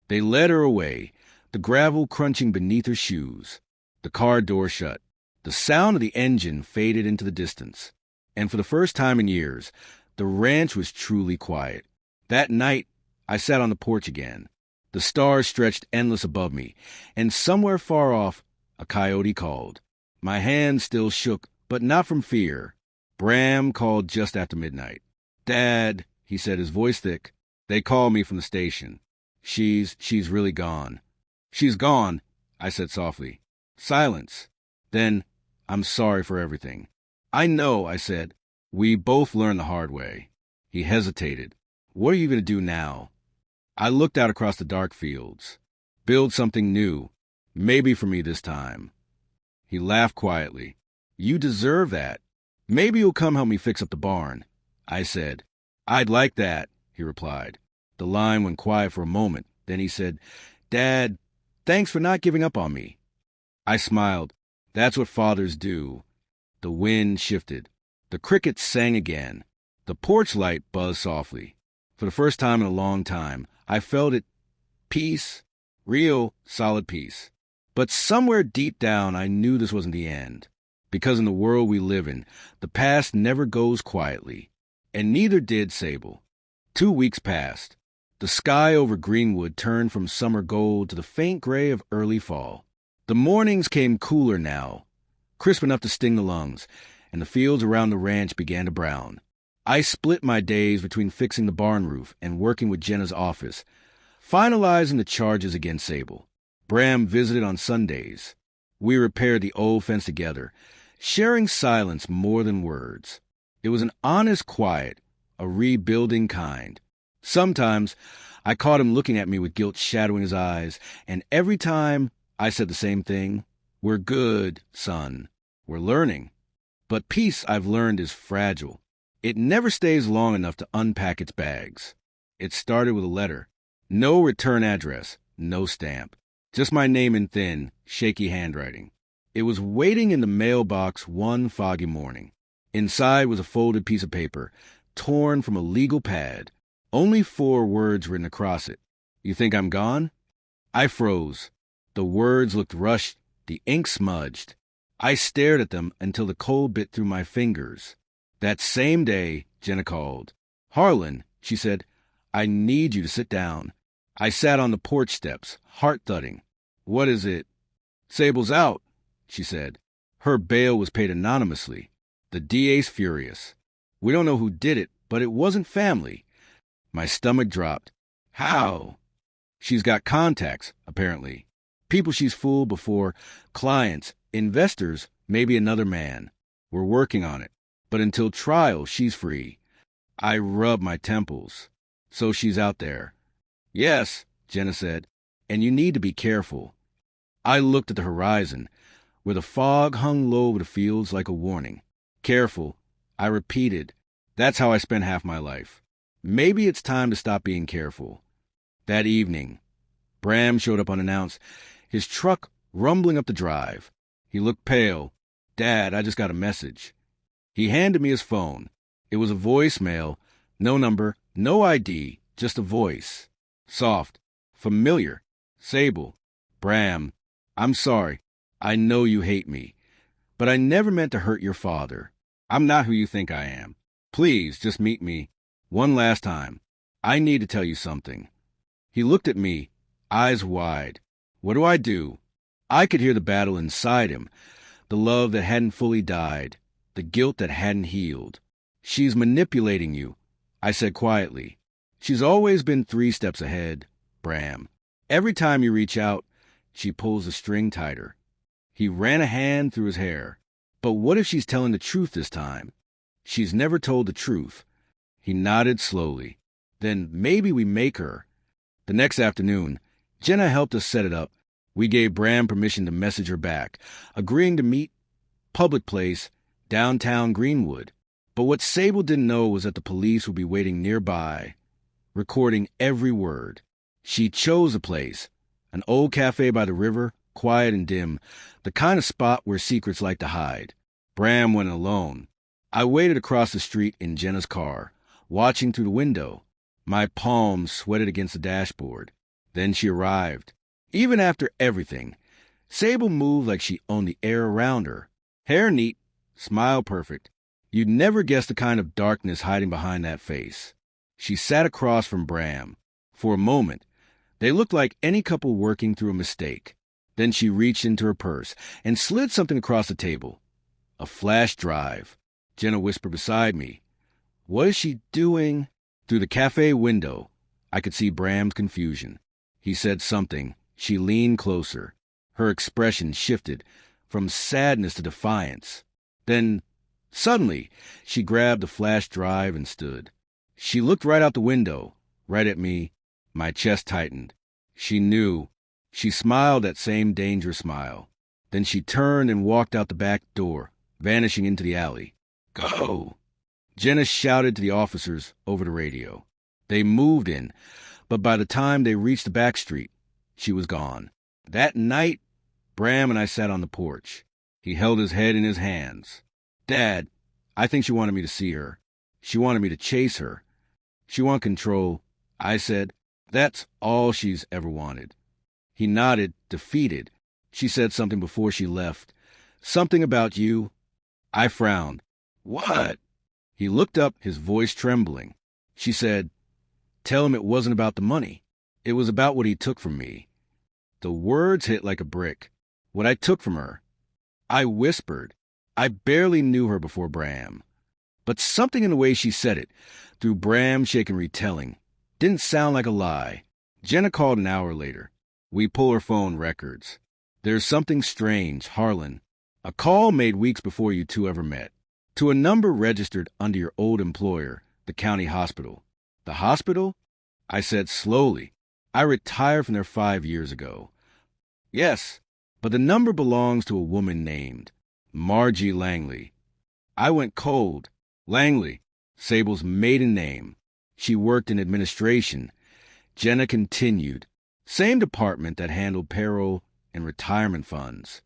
They led her away, the gravel crunching beneath her shoes. The car door shut. The sound of the engine faded into the distance. And for the first time in years, the ranch was truly quiet. That night, I sat on the porch again. The stars stretched endless above me, and somewhere far off, a coyote called. My hand still shook, but not from fear. Bram called just after midnight. Dad, he said, his voice thick. They called me from the station. She's really gone. She's gone, I said softly. Silence. Then, I'm sorry for everything. I know, I said. We both learned the hard way. He hesitated. What are you going to do now? I looked out across the dark fields. Build something new. Maybe for me this time. He laughed quietly. You deserve that. Maybe you'll come help me fix up the barn. I said. I'd like that, he replied. The line went quiet for a moment. Then he said, Dad, thanks for not giving up on me. I smiled. That's what fathers do. The wind shifted. The crickets sang again. The porch light buzzed softly. For the first time in a long time, I felt it. Peace. Real, solid peace. But somewhere deep down, I knew this wasn't the end. Because in the world we live in, the past never goes quietly. And neither did Sable. 2 weeks passed. The sky over Greenwood turned from summer gold to the faint gray of early fall. The mornings came cooler now, crisp enough to sting the lungs, and the fields around the ranch began to brown. I split my days between fixing the barn roof and working with Jenna's office, finalizing the charges against Sable. Bram visited on Sundays. We repaired the old fence together, sharing silence more than words. It was an honest quiet, a rebuilding kind. Sometimes I caught him looking at me with guilt shadowing his eyes, and every time I said the same thing. We're good, son. We're learning. But peace, I've learned, is fragile. It never stays long enough to unpack its bags. It started with a letter. No return address, no stamp. Just my name in thin, shaky handwriting. It was waiting in the mailbox one foggy morning. Inside was a folded piece of paper, torn from a legal pad. Only 4 words written across it. You think I'm gone? I froze. The words looked rushed, the ink smudged. I stared at them until the cold bit through my fingers. That same day, Jenna called. Harlan, she said, I need you to sit down. I sat on the porch steps, heart thudding. What is it? Sable's out, she said. Her bail was paid anonymously. The DA's furious. We don't know who did it, but it wasn't family. My stomach dropped. How? She's got contacts, apparently. People she's fooled before, clients, investors, maybe another man. We're working on it. But until trial, she's free. I rubbed my temples. So she's out there. Yes, Jenna said, and you need to be careful. I looked at the horizon, where the fog hung low over the fields like a warning. Careful, I repeated. That's how I spent half my life. Maybe it's time to stop being careful. That evening, Bram showed up unannounced, his truck rumbling up the drive. He looked pale. Dad, I just got a message. He handed me his phone. It was a voicemail, no number, no ID, just a voice. Soft, familiar. Sable, Bram, I'm sorry. I know you hate me, but I never meant to hurt your father. I'm not who you think I am. Please, just meet me. One last time. I need to tell you something. He looked at me, eyes wide. What do I do? I could hear the battle inside him, the love that hadn't fully died, the guilt that hadn't healed. She's manipulating you, I said quietly. She's always been 3 steps ahead, Bram. Every time you reach out, she pulls the string tighter. He ran a hand through his hair. But what if she's telling the truth this time? She's never told the truth. He nodded slowly. Then maybe we make her. The next afternoon, Jenna helped us set it up. We gave Bram permission to message her back, agreeing to meet, public place, downtown Greenwood. But what Sable didn't know was that the police would be waiting nearby, recording every word. She chose a place, an old cafe by the river, quiet and dim, the kind of spot where secrets like to hide. Bram went alone. I waited across the street in Jenna's car, watching through the window. My palms sweated against the dashboard. Then she arrived. Even after everything, Sable moved like she owned the air around her. Hair neat, smile perfect. You'd never guess the kind of darkness hiding behind that face. She sat across from Bram. For a moment, they looked like any couple working through a mistake. Then she reached into her purse and slid something across the table. A flash drive. Jenna whispered beside me. What is she doing? Through the cafe window, I could see Bram's confusion. He said something. She leaned closer. Her expression shifted from sadness to defiance. Then, suddenly, she grabbed the flash drive and stood. She looked right out the window, right at me. My chest tightened. She knew. She smiled that same dangerous smile. Then she turned and walked out the back door, vanishing into the alley. Go! Jenna shouted to the officers over the radio. They moved in, but by the time they reached the back street, she was gone. That night, Bram and I sat on the porch. He held his head in his hands. Dad, I think she wanted me to see her. She wanted me to chase her. She wanted control. I said, that's all she's ever wanted. He nodded, defeated. She said something before she left. Something about you. I frowned. What? He looked up, his voice trembling. She said, tell him it wasn't about the money. It was about what he took from me. The words hit like a brick. What I took from her. I whispered. I barely knew her before Bram. But something in the way she said it, through Bram's shaken retelling, didn't sound like a lie. Jenna called an hour later. We pull her phone records. There's something strange, Harlan. A call made weeks before you two ever met. To a number registered under your old employer, the county hospital. The hospital? I said slowly. I retired from there 5 years ago. Yes, but the number belongs to a woman named Margie Langley. I went cold. Langley, Sable's maiden name. She worked in administration. Jenna continued. Same department that handled payroll and retirement funds.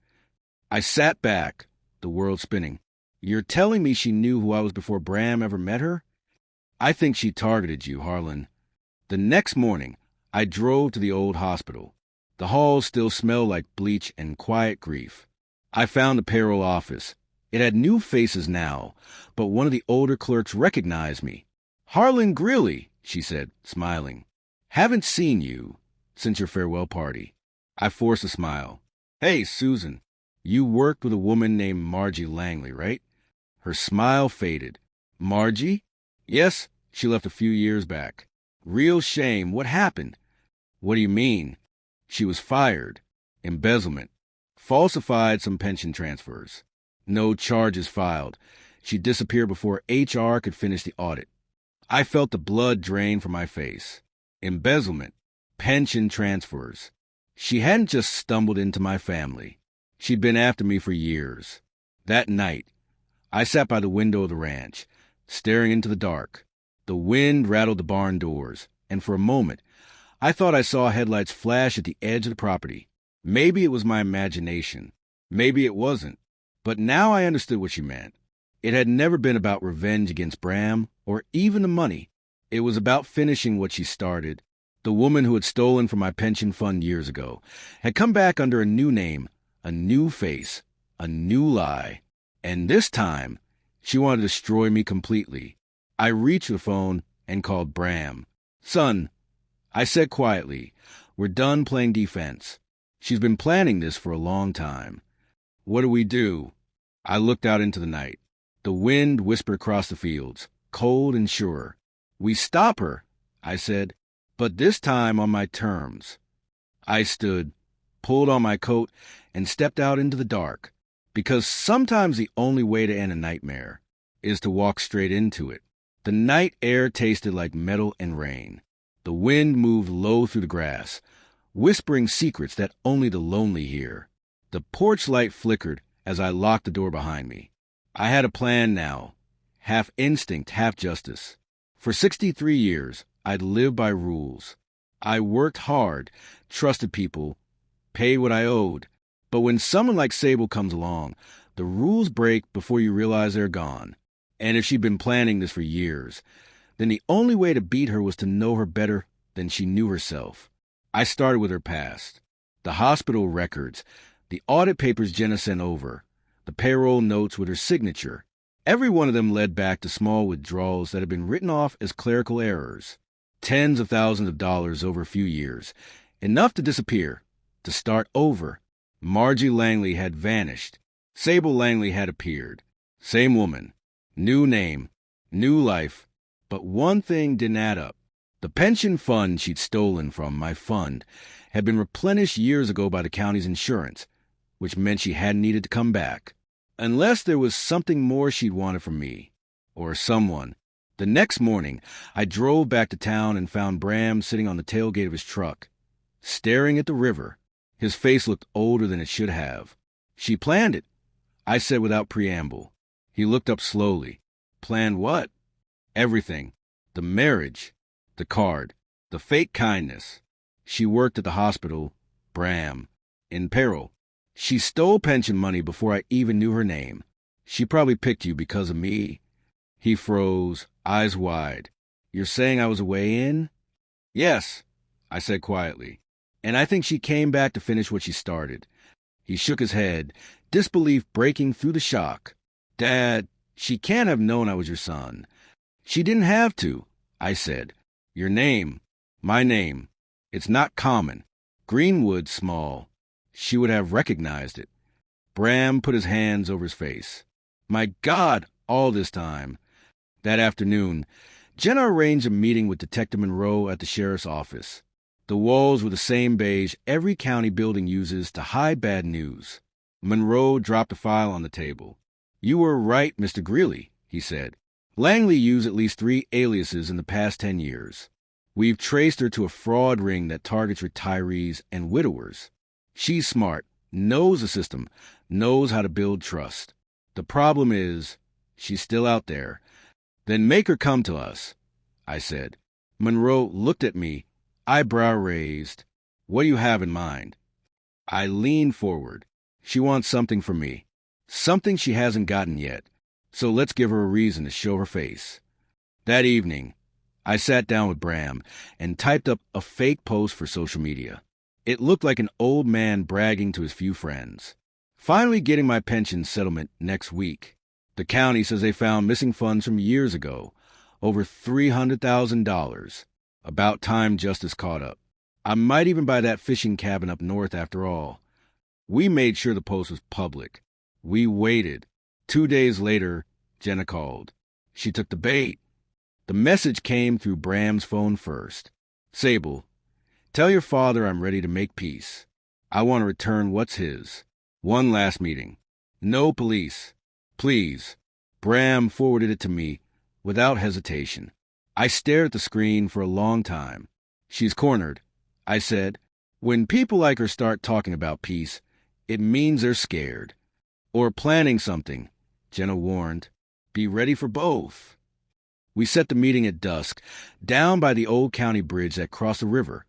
I sat back, the world spinning. You're telling me she knew who I was before Bram ever met her? I think she targeted you, Harlan. The next morning, I drove to the old hospital. The halls still smelled like bleach and quiet grief. I found the payroll office. It had new faces now, but one of the older clerks recognized me. Harlan Greeley, she said, smiling. Haven't seen you since your farewell party. I forced a smile. Hey, Susan, you worked with a woman named Margie Langley, right? Her smile faded. Margie? Yes, she left a few years back. Real shame. What happened? What do you mean? She was fired. Embezzlement. Falsified some pension transfers. No charges filed. She disappeared before HR could finish the audit. I felt the blood drain from my face. Embezzlement. Pension transfers. She hadn't just stumbled into my family. She'd been after me for years. That night, I sat by the window of the ranch, staring into the dark. The wind rattled the barn doors, and for a moment, I thought I saw headlights flash at the edge of the property. Maybe it was my imagination. Maybe it wasn't. But now I understood what she meant. It had never been about revenge against Bram, or even the money. It was about finishing what she started. The woman who had stolen from my pension fund years ago had come back under a new name, a new face, a new lie. And this time, she wanted to destroy me completely. I reached the phone and called Bram. Son, I said quietly, we're done playing defense. She's been planning this for a long time. What do we do? I looked out into the night. The wind whispered across the fields, cold and sure. "We stop her," I said, "but this time on my terms." I stood, pulled on my coat, and stepped out into the dark, because sometimes the only way to end a nightmare is to walk straight into it. The night air tasted like metal and rain. The wind moved low through the grass, whispering secrets that only the lonely hear. The porch light flickered as I locked the door behind me. I had a plan now, half instinct, half justice. For 63 years, I'd lived by rules. I worked hard, trusted people, paid what I owed. But when someone like Sable comes along, the rules break before you realize they're gone. And if she'd been planning this for years, then the only way to beat her was to know her better than she knew herself. I started with her past. The hospital records, the audit papers Jenna sent over, the payroll notes with her signature. Every one of them led back to small withdrawals that had been written off as clerical errors. Tens of thousands of dollars over a few years. Enough to disappear, to start over. Margie Langley had vanished. Sable Langley had appeared. Same woman. New name. New life. But one thing didn't add up. The pension fund she'd stolen from my fund had been replenished years ago by the county's insurance, which meant she hadn't needed to come back. Unless there was something more she'd wanted from me. Or someone. The next morning, I drove back to town and found Bram sitting on the tailgate of his truck, staring at the river. His face looked older than it should have. "She planned it," I said without preamble. He looked up slowly. "Planned what?" "Everything. The marriage. The card. The fake kindness. She worked at the hospital, Bram, in peril. She stole pension money before I even knew her name. She probably picked you because of me." He froze, eyes wide. "You're saying I was a way in?" "Yes," I said quietly. "And I think she came back to finish what she started." He shook his head, disbelief breaking through the shock. "Dad, she can't have known I was your son." "She didn't have to," I said. "Your name, my name, it's not common. Greenwood's small. She would have recognized it." Bram put his hands over his face. "My God, all this time." That afternoon, Jenna arranged a meeting with Detective Monroe at the sheriff's office. The walls were the same beige every county building uses to hide bad news. Monroe dropped a file on the table. "You were right, Mr. Greeley," he said. "Langley used at least 3 aliases in the past 10 years. We've traced her to a fraud ring that targets retirees and widowers. She's smart, knows the system, knows how to build trust. The problem is, she's still out there." "Then make her come to us," I said. Monroe looked at me, eyebrow raised. "What do you have in mind?" I leaned forward. "She wants something from me. Something she hasn't gotten yet. So let's give her a reason to show her face." That evening, I sat down with Bram and typed up a fake post for social media. It looked like an old man bragging to his few friends. "Finally getting my pension settlement next week. The county says they found missing funds from years ago, over $300,000. About time justice caught up. I might even buy that fishing cabin up north after all." We made sure the post was public. We waited. 2 days later, Jenna called. She took the bait. The message came through Bram's phone first. "Sable, tell your father I'm ready to make peace. I want to return what's his. One last meeting. No police. Please." Bram forwarded it to me without hesitation. I stared at the screen for a long time. "She's cornered," I said. "When people like her start talking about peace, it means they're scared. Or planning something," Jenna warned. "Be ready for both." We set the meeting at dusk, down by the old county bridge that crossed the river,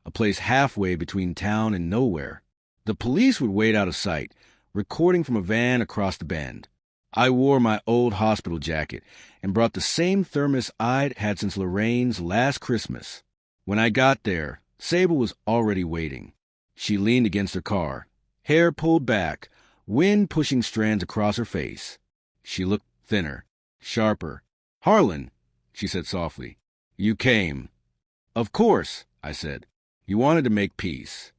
a place halfway between town and nowhere. The police would wait out of sight, recording from a van across the bend. I wore my old hospital jacket and brought the same thermos I'd had since Lorraine's last Christmas. When I got there, Sable was already waiting. She leaned against her car, hair pulled back, wind pushing strands across her face. She looked thinner, sharper. "Harlan," she said softly, "you came." "Of course," I said. "You wanted to make peace."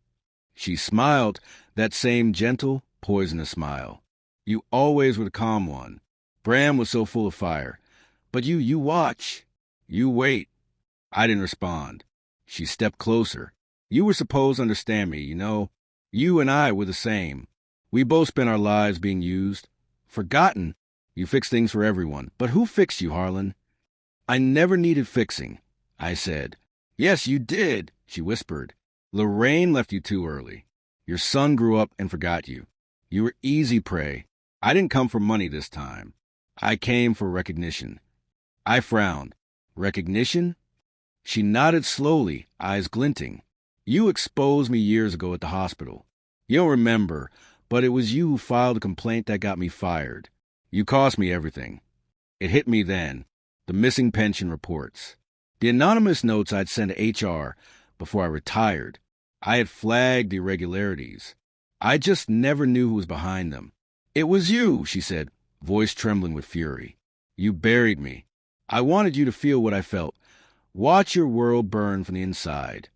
She smiled, that same gentle, poisonous smile. You always were the calm one. Bram was so full of fire. But you watch. You wait. I didn't respond. She stepped closer. You were supposed to understand me, you know. You and I were the same. We both spent our lives being used. Forgotten. You fix things for everyone. But who fixed you, Harlan? I never needed fixing, I said. Yes, you did, she whispered. Lorraine left you too early. Your son grew up and forgot you. You were easy prey. I didn't come for money this time. I came for recognition. I frowned. Recognition? She nodded slowly, eyes glinting. You exposed me years ago at the hospital. You don't remember, but it was you who filed a complaint that got me fired. You cost me everything. It hit me then. The missing pension reports. The anonymous notes I'd sent to HR before I retired. I had flagged the irregularities. I just never knew who was behind them. It was you, she said, voice trembling with fury. You buried me. I wanted you to feel what I felt. Watch your world burn from the inside.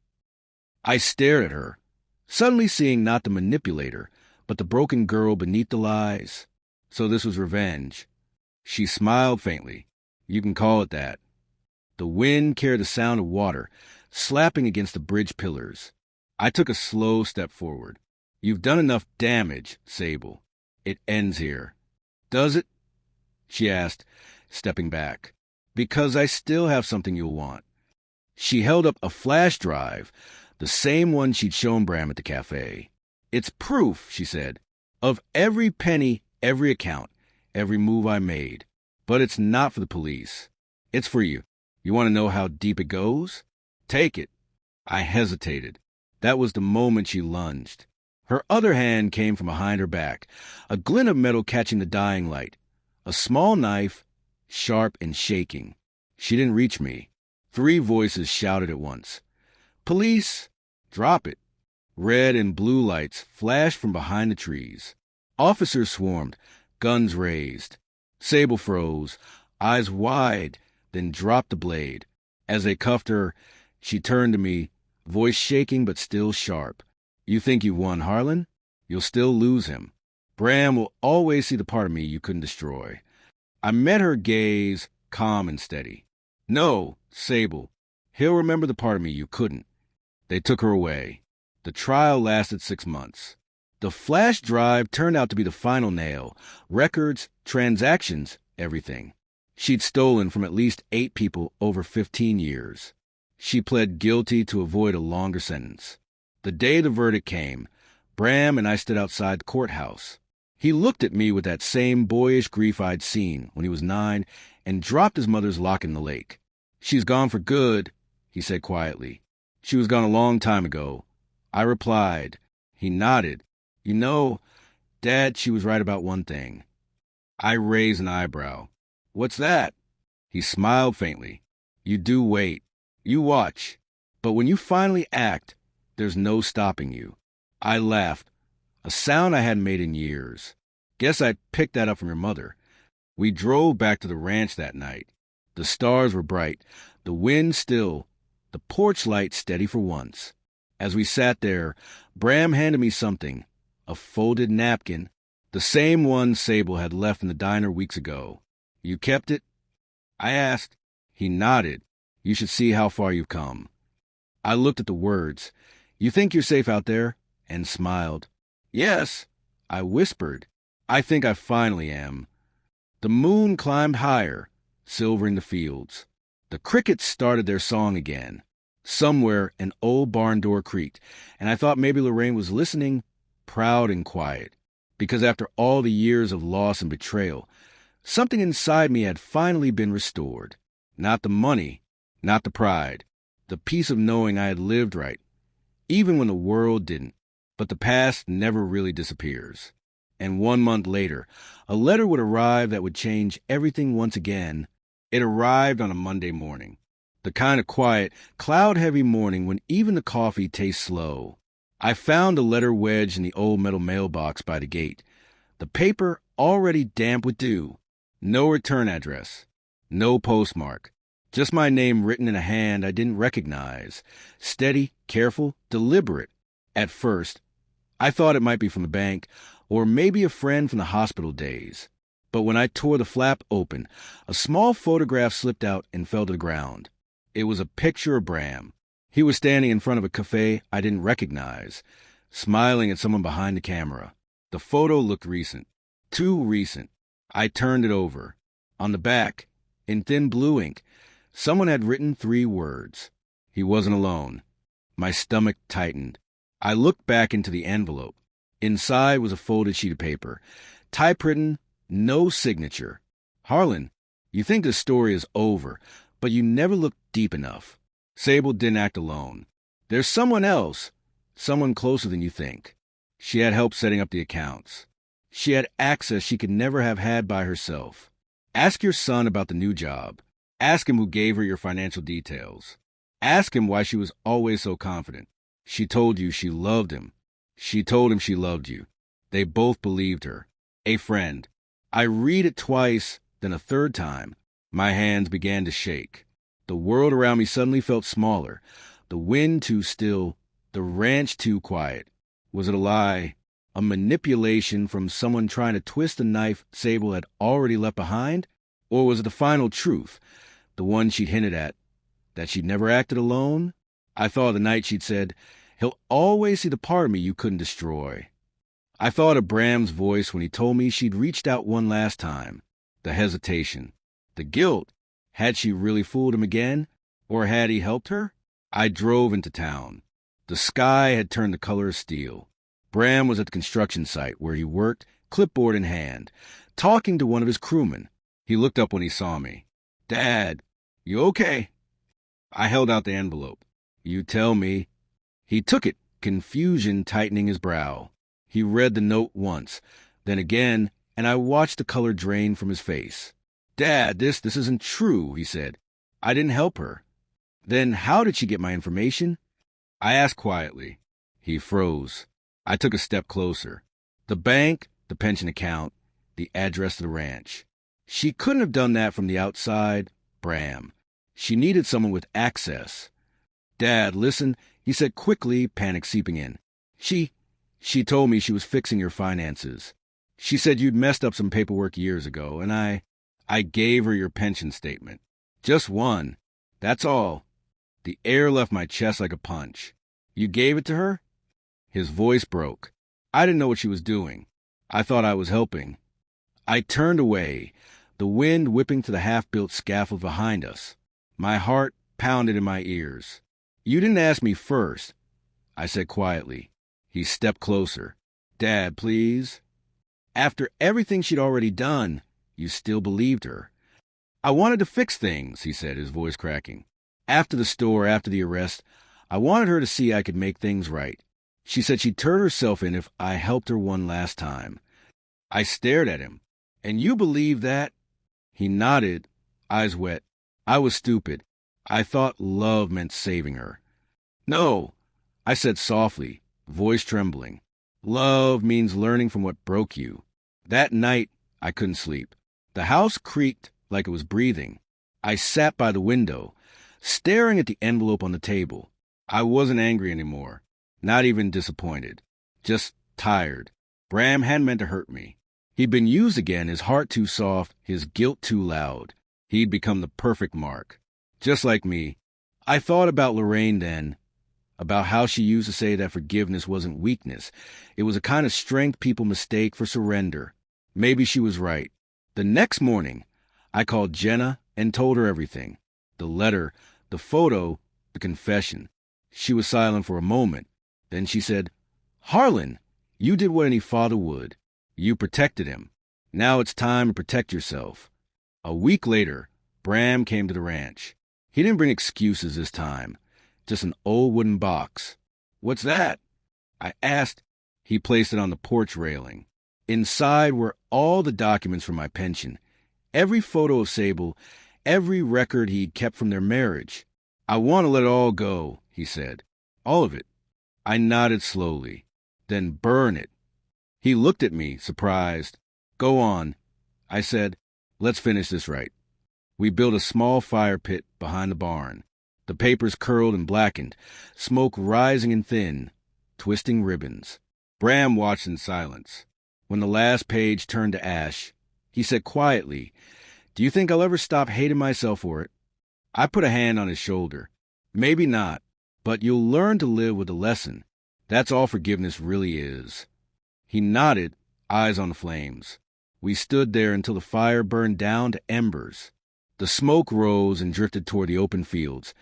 I stared at her, suddenly seeing not the manipulator, but the broken girl beneath the lies. So this was revenge. She smiled faintly. You can call it that. The wind carried the sound of water, slapping against the bridge pillars. I took a slow step forward. You've done enough damage, Sable. It ends here. Does it? She asked, stepping back. Because I still have something you'll want. She held up a flash drive, the same one she'd shown Bram at the cafe. It's proof, she said, of every penny, every account, every move I made. But it's not for the police. It's for you. You want to know how deep it goes? Take it. I hesitated. That was the moment she lunged. Her other hand came from behind her back, a glint of metal catching the dying light. A small knife, sharp and shaking. She didn't reach me. 3 voices shouted at once. Police! Drop it. Red and blue lights flashed from behind the trees. Officers swarmed, guns raised. Sable froze, eyes wide, then dropped the blade. As they cuffed her, she turned to me, voice shaking but still sharp. You think you've won, Harlan? You'll still lose him. Bram will always see the part of me you couldn't destroy. I met her gaze, calm and steady. No, Sable. He'll remember the part of me you couldn't. They took her away. The trial lasted 6 months. The flash drive turned out to be the final nail. Records, transactions, everything. She'd stolen from at least 8 people over 15 years. She pled guilty to avoid a longer sentence. The day the verdict came, Bram and I stood outside the courthouse. He looked at me with that same boyish grief I'd seen when he was 9 and dropped his mother's lock in the lake. She's gone for good, he said quietly. She was gone a long time ago. I replied. He nodded. You know, Dad, she was right about one thing. I raised an eyebrow. What's that? He smiled faintly. You do wait. You watch. But when you finally act, there's no stopping you. I laughed. A sound I hadn't made in years. Guess I picked that up from your mother. We drove back to the ranch that night. The stars were bright, the wind still, the porch light steady for once. As we sat there, Bram handed me something, a folded napkin, the same one Sable had left in the diner weeks ago. You kept it? I asked. He nodded. You should see how far you've come. I looked at the words. You think you're safe out there? And smiled. Yes, I whispered. I think I finally am. The moon climbed higher, silvering the fields. The crickets started their song again. Somewhere an old barn door creaked, and I thought maybe Lorraine was listening, proud and quiet, because after all the years of loss and betrayal, something inside me had finally been restored. Not the money, not the pride, the peace of knowing I had lived right, even when the world didn't. But the past never really disappears. And 1 month later, a letter would arrive that would change everything once again. It arrived on a Monday morning. The kind of quiet, cloud-heavy morning when even the coffee tastes slow. I found the letter wedged in the old metal mailbox by the gate. The paper already damp with dew. No return address. No postmark. Just my name written in a hand I didn't recognize. Steady, careful, deliberate. At first, I thought it might be from the bank, or maybe a friend from the hospital days. But when I tore the flap open, a small photograph slipped out and fell to the ground. It was a picture of Bram. He was standing in front of a cafe I didn't recognize, smiling at someone behind the camera. The photo looked recent. Too recent. I turned it over. On the back, in thin blue ink, someone had written 3 words. He wasn't alone. My stomach tightened. I looked back into the envelope. Inside was a folded sheet of paper. Typewritten, no signature. Harlan, you think this story is over, but you never looked deep enough. Sable didn't act alone. There's someone else, someone closer than you think. She had help setting up the accounts. She had access she could never have had by herself. Ask your son about the new job. Ask him who gave her your financial details. Ask him why she was always so confident. She told you she loved him. She told him she loved you. They both believed her. A friend. I read it twice, then a third time. My hands began to shake. The world around me suddenly felt smaller. The wind too still. The ranch too quiet. Was it a lie? A manipulation from someone trying to twist the knife Sable had already left behind? Or was it the final truth, the one she'd hinted at, that she'd never acted alone? I thought of the night she'd said, "He'll always see the part of me you couldn't destroy." I thought of Bram's voice when he told me she'd reached out one last time. The hesitation. The guilt. Had she really fooled him again? Or had he helped her? I drove into town. The sky had turned the color of steel. Bram was at the construction site where he worked, clipboard in hand, talking to one of his crewmen. He looked up when he saw me. "Dad, you okay?" I held out the envelope. "You tell me." He took it, confusion tightening his brow. He read the note once, then again, and I watched the color drain from his face. "Dad, this isn't true," he said. "I didn't help her." "Then how did she get my information?" I asked quietly. He froze. I took a step closer. The bank, the pension account, the address to the ranch. She couldn't have done that from the outside, Bram. She needed someone with access. "Dad, listen," he said quickly, panic seeping in. She told me she was fixing your finances. She said you'd messed up some paperwork years ago, and I gave her your pension statement. Just one. That's all." The air left my chest like a punch. "You gave it to her?" His voice broke. I didn't know what she was doing. I thought I was helping. I turned away, the wind whipping to the half-built scaffold behind us. My heart pounded in my ears. "You didn't ask me first," I said quietly. He stepped closer. "Dad, please." After everything she'd already done, you still believed her. "I wanted to fix things," he said, his voice cracking. "After the store, after the arrest, I wanted her to see I could make things right. She said she'd turn herself in if I helped her one last time." I stared at him. "And you believe that?" He nodded, eyes wet. I was stupid. I thought love meant saving her. "No," I said softly, voice trembling. "Love means learning from what broke you." That night, I couldn't sleep. The house creaked like it was breathing. I sat by the window, staring at the envelope on the table. I wasn't angry anymore, not even disappointed, just tired. Bram hadn't meant to hurt me. He'd been used again, his heart too soft, his guilt too loud. He'd become the perfect mark. Just like me. I thought about Lorraine then, about how she used to say that forgiveness wasn't weakness. It was a kind of strength people mistake for surrender. Maybe she was right. The next morning, I called Jenna and told her everything. The letter, the photo, the confession. She was silent for a moment. Then she said, "Harlan, you did what any father would. You protected him. Now it's time to protect yourself." A week later, Bram came to the ranch. He didn't bring excuses this time, just an old wooden box. "What's that?" I asked. He placed it on the porch railing. Inside were all the documents from my pension, every photo of Sable, every record he'd kept from their marriage. "I want to let it all go," he said. "All of it." I nodded slowly. "Then burn it." He looked at me, surprised. "Go on." I said, "Let's finish this right." We built a small fire pit behind the barn. The papers curled and blackened, smoke rising and thin, twisting ribbons. Bram watched in silence. When the last page turned to ash, he said quietly, "Do you think I'll ever stop hating myself for it?" I put a hand on his shoulder. "Maybe not, but you'll learn to live with the lesson. That's all forgiveness really is." He nodded, eyes on the flames. We stood there until the fire burned down to embers. The smoke rose and drifted toward the open fields,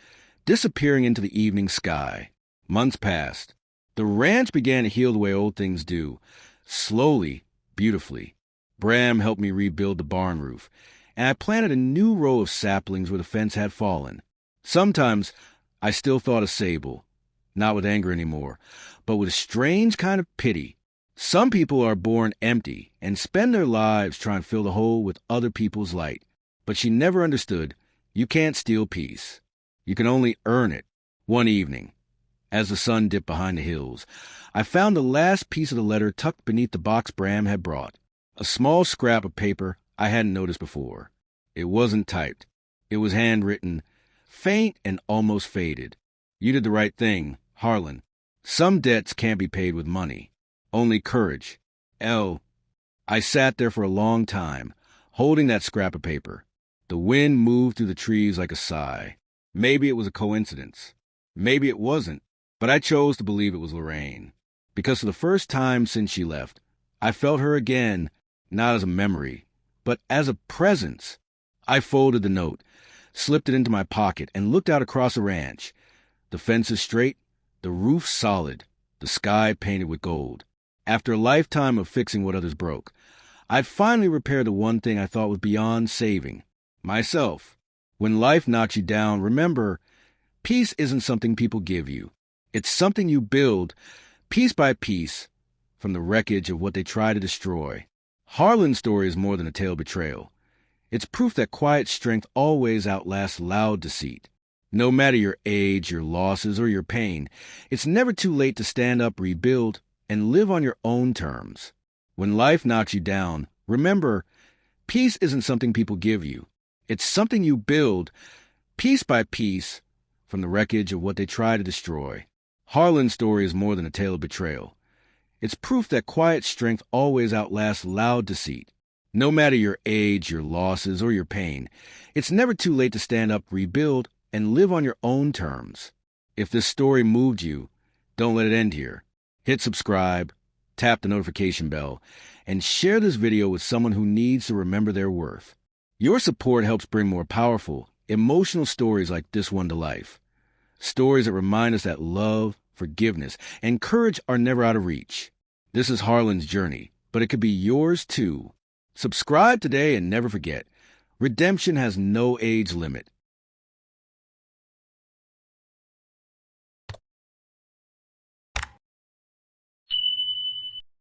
disappearing into the evening sky. Months passed. The ranch began to heal the way old things do, slowly, beautifully. Bram helped me rebuild the barn roof, and I planted a new row of saplings where the fence had fallen. Sometimes I still thought of Sable, not with anger anymore, but with a strange kind of pity. Some people are born empty and spend their lives trying to fill the hole with other people's light. But she never understood, you can't steal peace. You can only earn it. One evening, as the sun dipped behind the hills, I found the last piece of the letter tucked beneath the box Bram had brought. A small scrap of paper I hadn't noticed before. It wasn't typed. It was handwritten, faint and almost faded. "You did the right thing, Harlan. Some debts can't be paid with money. Only courage. L." I sat there for a long time, holding that scrap of paper. The wind moved through the trees like a sigh. Maybe it was a coincidence. Maybe it wasn't. But I chose to believe it was Lorraine. Because for the first time since she left, I felt her again, not as a memory, but as a presence. I folded the note, slipped it into my pocket, and looked out across the ranch. The fences straight, the roof solid, the sky painted with gold. After a lifetime of fixing what others broke, I'd finally repaired the one thing I thought was beyond saving. Myself. When life knocks you down, remember, peace isn't something people give you. It's something you build, piece by piece, from the wreckage of what they try to destroy. Harlan's story is more than a tale of betrayal. It's proof that quiet strength always outlasts loud deceit. No matter your age, your losses, or your pain, it's never too late to stand up, rebuild, and live on your own terms. When life knocks you down, remember, peace isn't something people give you. It's something you build, piece by piece, from the wreckage of what they try to destroy. Harlan's story is more than a tale of betrayal. It's proof that quiet strength always outlasts loud deceit. No matter your age, your losses, or your pain, it's never too late to stand up, rebuild, and live on your own terms. If this story moved you, don't let it end here. Hit subscribe, tap the notification bell, and share this video with someone who needs to remember their worth. Your support helps bring more powerful, emotional stories like this one to life. Stories that remind us that love, forgiveness, and courage are never out of reach. This is Harlan's journey, but it could be yours too. Subscribe today and never forget, redemption has no age limit.